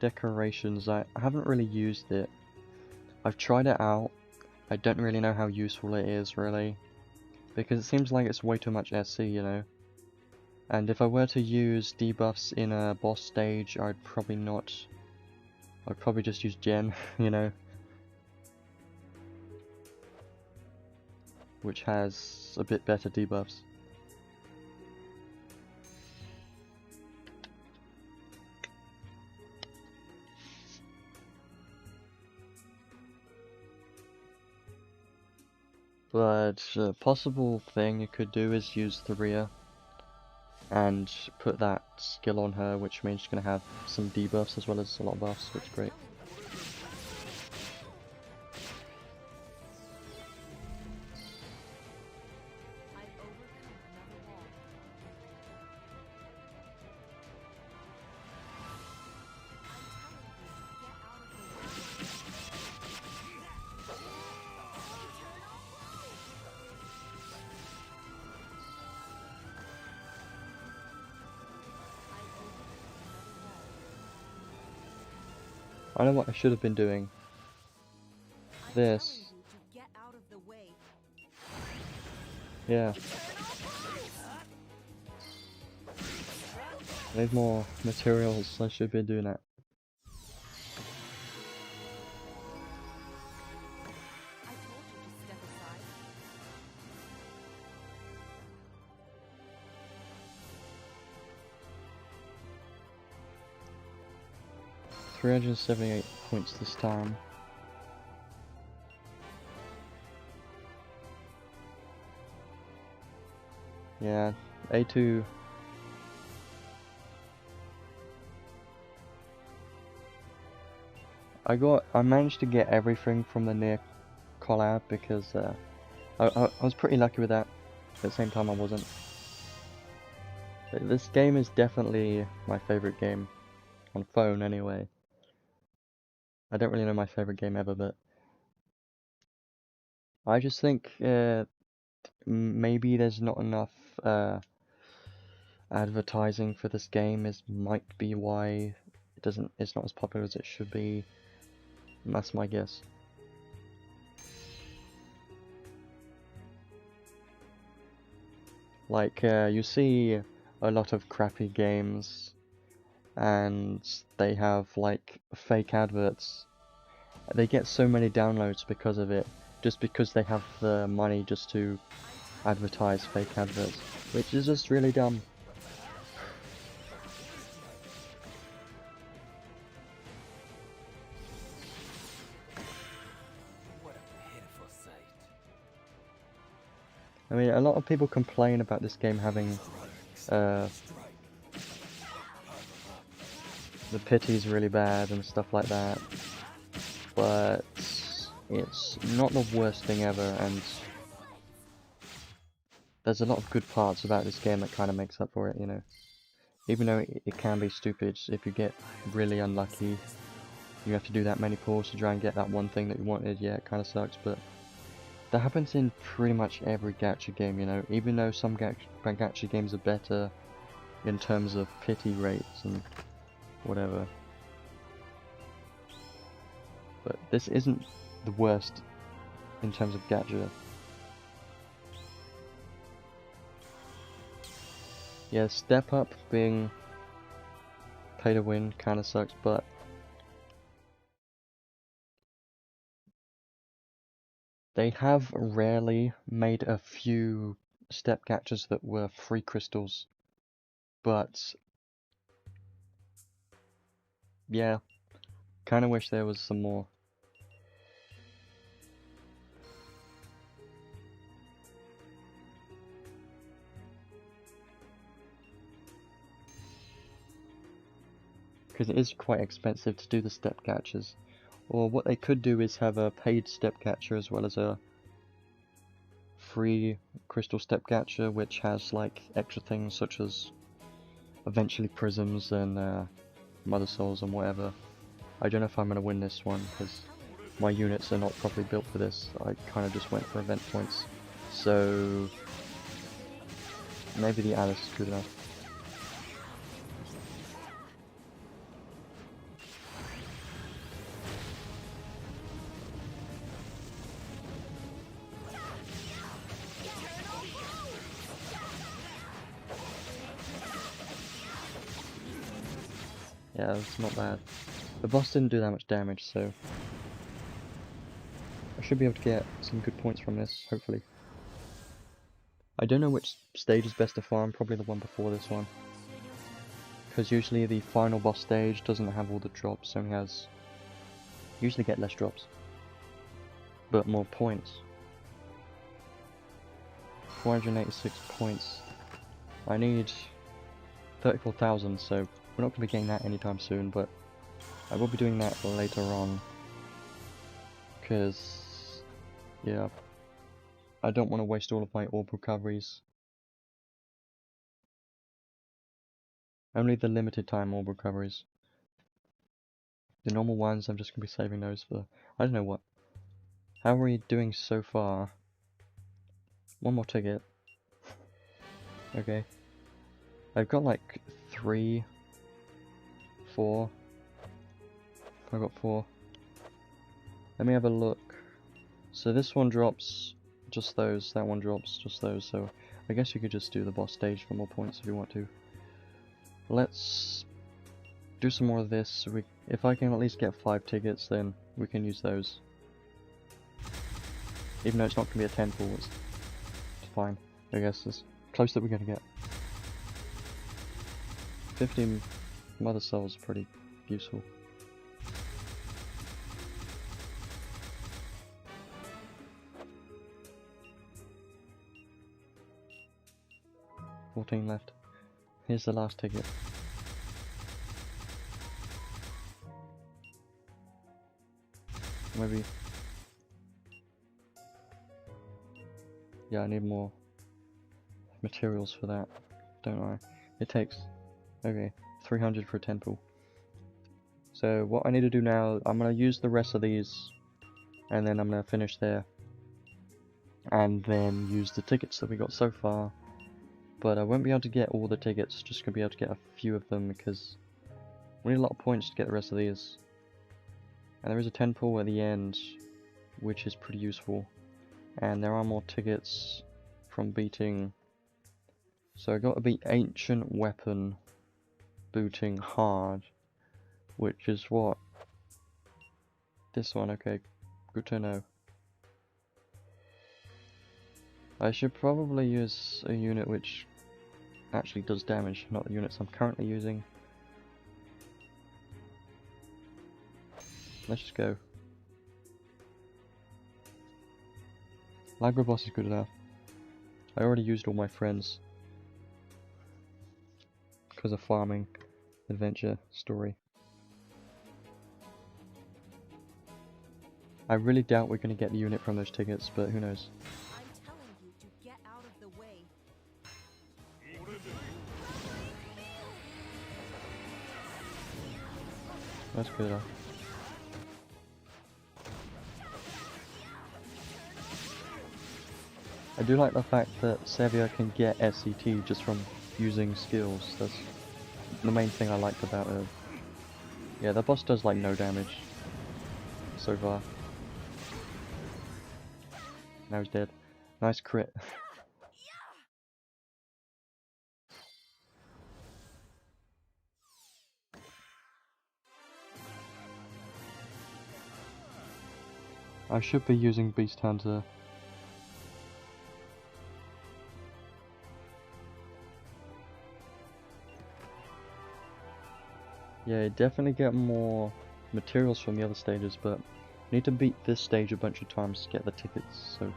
Decorations, I haven't really used it. I've tried it out, I don't really know how useful it is, really. Because it seems like it's way too much SC, you know. And if I were to use debuffs in a boss stage, I'd probably not. I'd probably just use Gen, you know. Which has a bit better debuffs. But a possible thing you could do is use Tharia and put that skill on her, which means she's going to have some debuffs as well as a lot of buffs, which is great. I know what I should have been doing. This. Yeah. I need more materials, I should be doing that. $378 points this time. Yeah, A2. I managed to get everything from the Nier collab because I was pretty lucky with that. At the same time, I wasn't. But this game is definitely my favorite game on phone, anyway. I don't really know my favorite game ever, but I just think maybe there's not enough advertising for this game. Might be why it's not as popular as it should be. That's my guess. Like, you see a lot of crappy games, and they have, like, fake adverts. They get so many downloads because of it, just because they have the money just to advertise fake adverts, which is just really dumb. I mean, a lot of people complain about this game having the pity's really bad and stuff like that, but it's not the worst thing ever, and there's a lot of good parts about this game that kind of makes up for it, you know. Even though it can be stupid, if you get really unlucky, you have to do that many pulls to try and get that one thing that you wanted. Yeah, it kind of sucks, but that happens in pretty much every gacha game, you know. Even though some gacha games are better in terms of pity rates and whatever, but this isn't the worst in terms of gacha. Yeah, Step Up being pay to win kind of sucks, but they have rarely made a few step gachas that were free crystals, but yeah, kind of wish there was some more. Because it is quite expensive to do the step gachas. Or what they could do is have a paid step gacha as well as a free crystal step gacha, which has like extra things such as eventually prisms and mother souls and whatever. I don't know if I'm going to win this one because my units are not properly built for this. I kind of just went for event points. So maybe the Alice is good enough. Yeah, it's not bad. The boss didn't do that much damage, so I should be able to get some good points from this, hopefully. I don't know which stage is best to farm, probably the one before this one. Because usually the final boss stage doesn't have all the drops, only has... usually get less drops. But more points. 486 points. I need 34,000, so we're not going to be getting that anytime soon, but I will be doing that later on. Because, yeah, I don't want to waste all of my orb recoveries. Only the limited time orb recoveries. The normal ones, I'm just going to be saving those for... I don't know what. How are we doing so far? One more ticket. Okay. I've got like 3, 4. I've got 4. Let me have a look. So this one drops just those, that one drops just those, so I guess you could just do the boss stage for more points if you want to. Let's do some more of this. If I can at least get 5 tickets, then we can use those. Even though it's not going to be a 10 pool, it's fine. I guess it's close that we're going to get. 15 mother souls are pretty useful. $14 left. Here's the last ticket. Maybe. Yeah, I need more materials for that, don't I? It takes, okay, 300 for a 10 pool. So what I need to do now, I'm going to use the rest of these, and then I'm going to finish there. And then use the tickets that we got so far. But I won't be able to get all the tickets, just going to be able to get a few of them, because we need a lot of points to get the rest of these. And there is a 10 pool at the end, which is pretty useful. And there are more tickets from beating. So I got to beat Ancient Weapon booting hard, which is what? This one, okay, good to know. I should probably use a unit which actually does damage, not the units I'm currently using. Let's just go. Lagro boss is good enough. I already used all my friends because of farming adventure story. I really doubt we're going to get the unit from those tickets, but who knows. I'm telling you to get out of the way. That's good enough. I do like the fact that Sevia can get SCT just from using skills. That's the main thing I liked about her. Yeah, the boss does like no damage so far. Now he's dead. Nice crit. I should be using Beast Hunter. Yeah, definitely get more materials from the other stages, but need to beat this stage a bunch of times to get the tickets, so...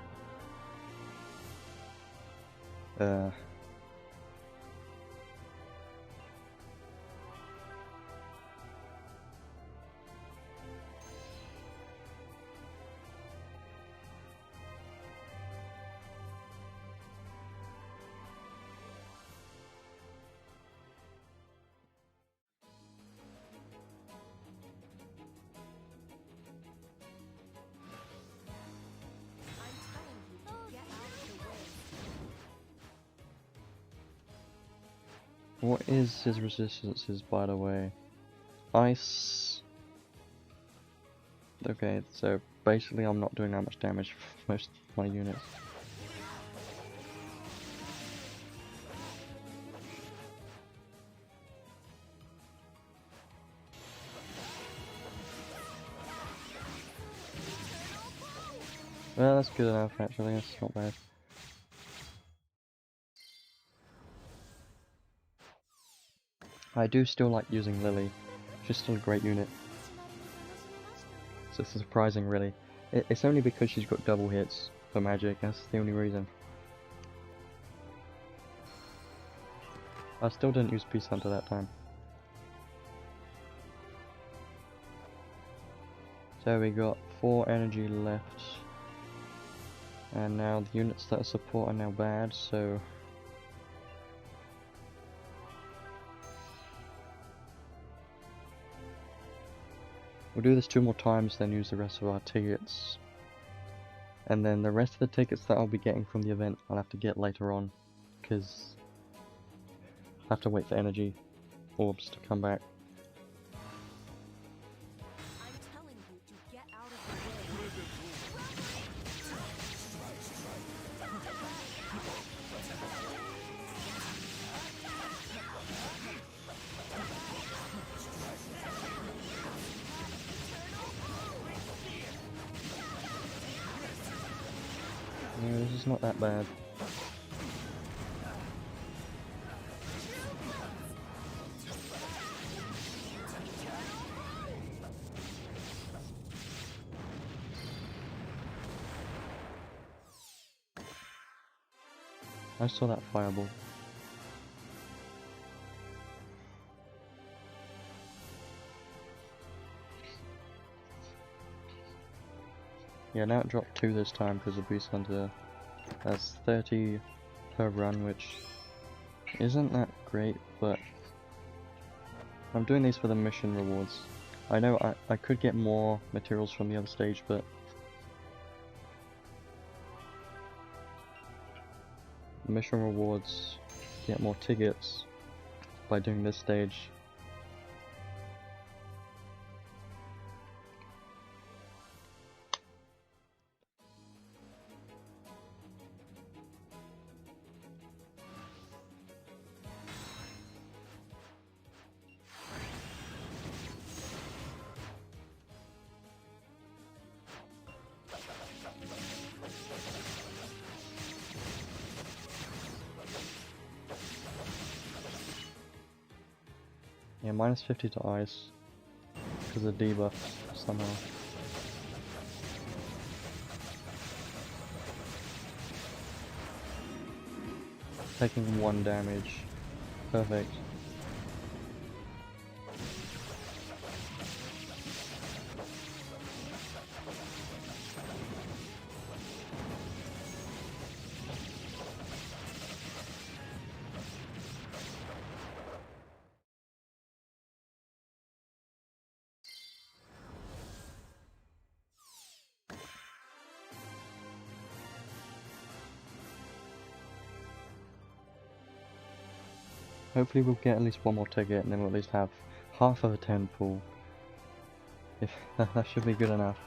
What is his resistances, by the way? Ice... Okay, so basically I'm not doing that much damage for most of my units. Well, that's good enough actually, that's not bad. I do still like using Lily. She's still a great unit. So it's surprising really. It's only because she's got double hits for magic, that's the only reason. I still didn't use Beast Hunter that time. So we got 4 energy left. And now the units that are support are now bad, so... We'll do this 2 more times, then use the rest of our tickets. And then the rest of the tickets that I'll be getting from the event, I'll have to get later on. Because I have to wait for energy orbs to come back. I'm telling you to get out of the way. Yeah, this is not that bad. I saw that fireball. Yeah, now it dropped 2 this time because of Beast Hunter. That's 30 per run, which isn't that great, but I'm doing these for the mission rewards. I know I could get more materials from the other stage, but mission rewards get more tickets by doing this stage. Yeah, minus 50 to ice because of debuff somehow. Taking 1 damage. Perfect. Hopefully we'll get at least 1 more ticket and then we'll at least have half of a 10 pool. If that should be good enough.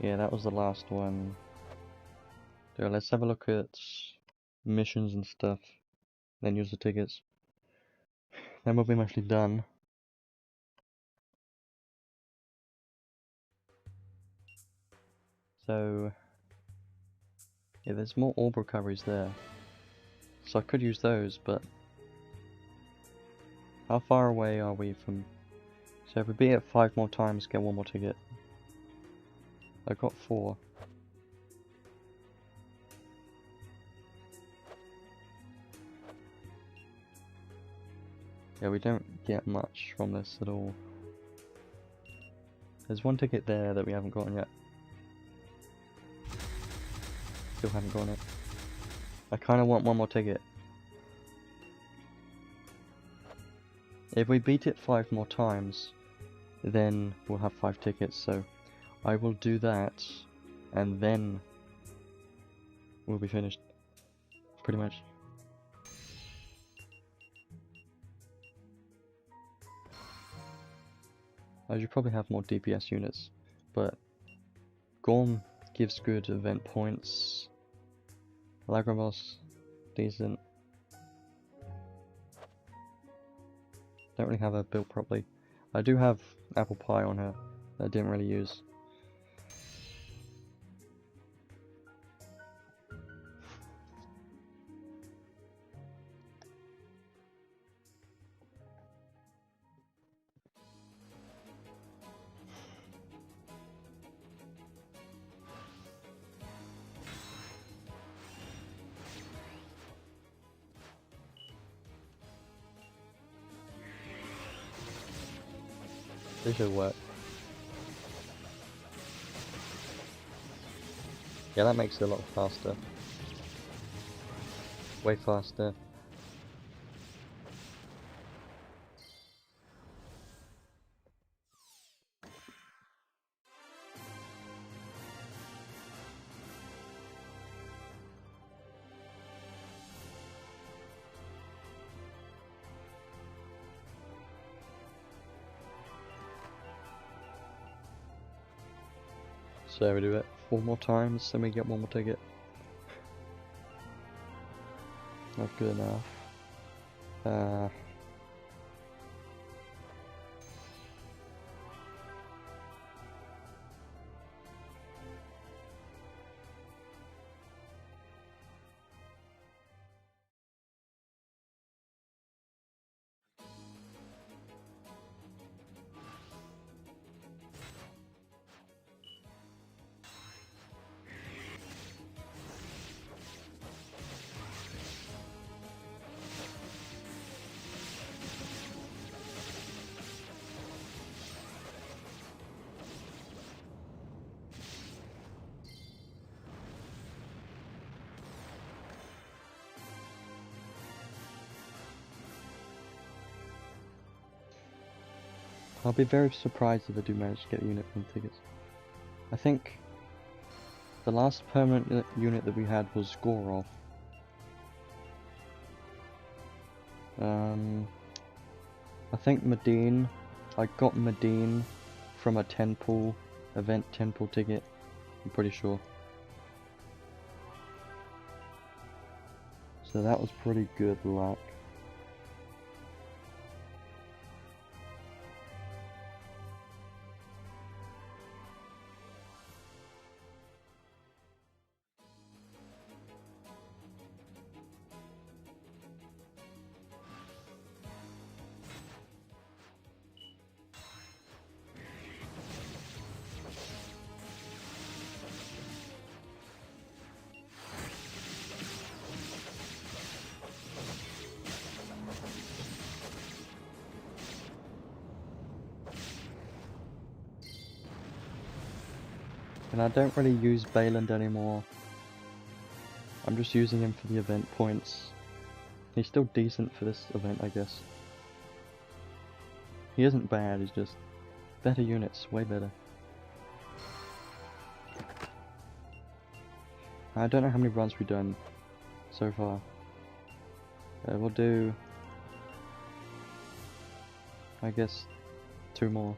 Yeah, that was the last one. So let's have a look at missions and stuff, then use the tickets. Then we'll be mostly done. So yeah, there's more orb recoveries there. So I could use those, but how far away are we from... So if we beat it 5 more times, get 1 more ticket. I got 4. Yeah, we don't get much from this at all. There's 1 ticket there that we haven't gotten yet. Still haven't gotten it. I kinda want 1 more ticket. If we beat it 5 more times, then we'll have 5 tickets, so I will do that, and then we'll be finished. Pretty much. I should probably have more DPS units, but Gorm gives good event points. Lagrimos, decent. Don't really have her built properly. I do have apple pie on her, that I didn't really use. This should work. Yeah, that makes it a lot faster. Way faster. So we do it 4 more times, then we get 1 more ticket. Not good enough. I'll be very surprised if I do manage to get unit from tickets. I think the last permanent unit that we had was Gorm. I think Medine. I got Medine from a 10 pool event 10 pool ticket. I'm pretty sure. So that was pretty good luck. And I don't really use Bayland anymore. I'm just using him for the event points. He's still decent for this event, I guess. He isn't bad, he's just better units, way better. I don't know how many runs we've done so far. We'll do, I guess, 2 more.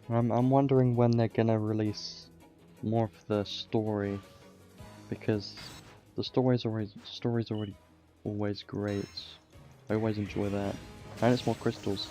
I'm wondering when they're gonna release more of the story, because the story's always great. I always enjoy that, and it's more crystals.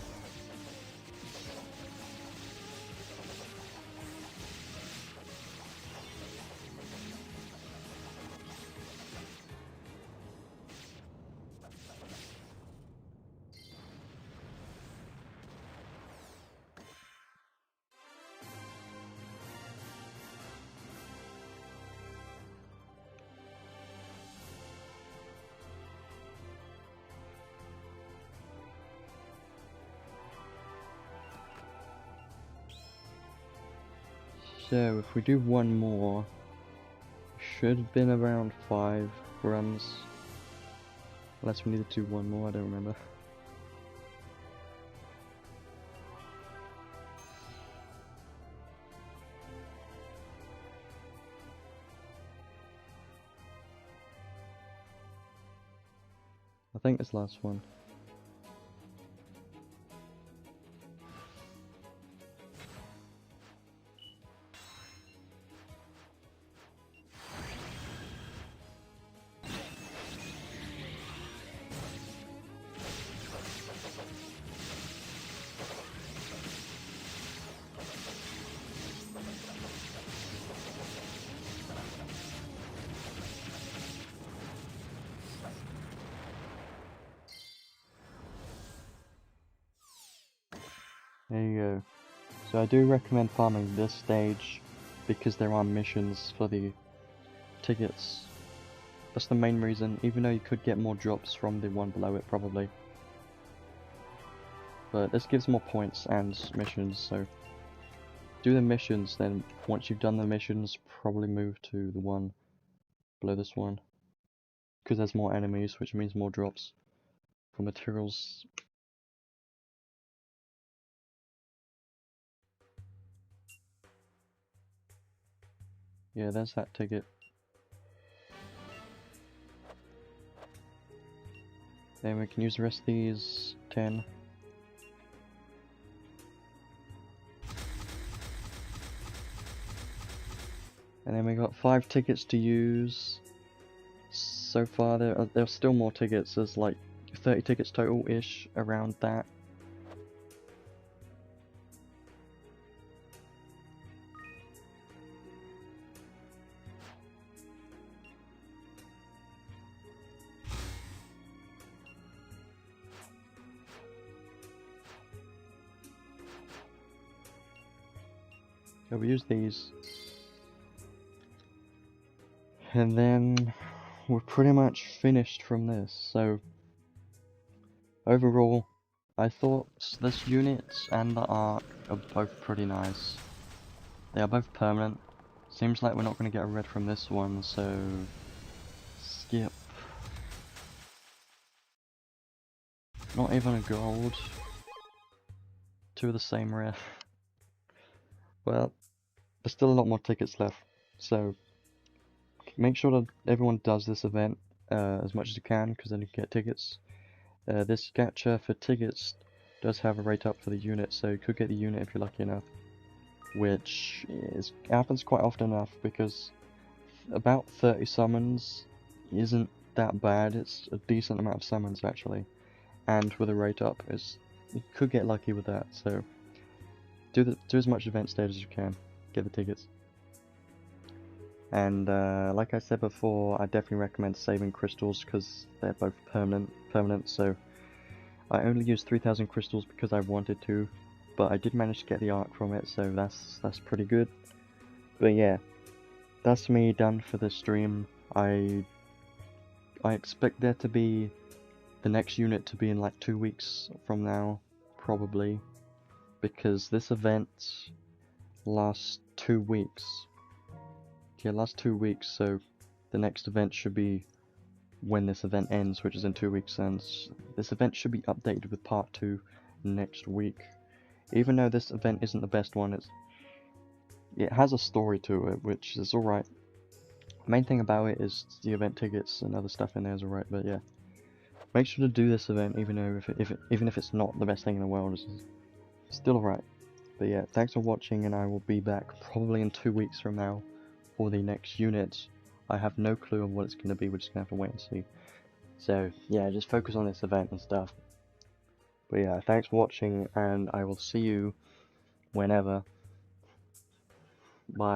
So if we do 1 more, should have been around 5 runs. Unless we need to do 1 more, I don't remember. I think this last one. There you go. So I do recommend farming this stage because there are missions for the tickets. That's the main reason, even though you could get more drops from the one below it probably. But this gives more points and missions, so do the missions, then once you've done the missions, probably move to the one below this one. Because there's more enemies, which means more drops for materials. Yeah, there's that ticket. Then we can use the rest of these 10. And then we got 5 tickets to use. So far, there's still more tickets. There's like 30 tickets total-ish, around that. So we use these. And then we're pretty much finished from this. So overall, I thought this unit and the arc are both pretty nice. They are both permanent. Seems like we're not going to get a red from this one, so skip. Not even a gold. 2 of the same rare. Well, there's still a lot more tickets left, so make sure that everyone does this event as much as you can, because then you can get tickets. This gacha for tickets does have a rate up for the unit, so you could get the unit if you're lucky enough, which happens quite often enough, because about 30 summons isn't that bad. It's a decent amount of summons actually, and with a rate up, you could get lucky with that. So do as much event stage as you can, get the tickets. And like I said before, I definitely recommend saving crystals because they're both permanent. So I only used 3,000 crystals because I wanted to, but I did manage to get the arc from it, so that's pretty good. But yeah, that's me done for this stream. I expect there to be the next unit to be in like 2 weeks from now, probably, because this event lasts 2 weeks. Yeah, last 2 weeks, so the next event should be when this event ends, which is in 2 weeks, and this event should be updated with part 2 next week. Even though this event isn't the best one, it has a story to it, which is alright. Main thing about it is the event tickets and other stuff in there is alright, but yeah. Make sure to do this event, even if it's not the best thing in the world, it's still alright. But yeah, thanks for watching, and I will be back probably in 2 weeks from now for the next unit. I have no clue on what it's going to be, we're just going to have to wait and see. So yeah, just focus on this event and stuff. But yeah, thanks for watching, and I will see you whenever. Bye.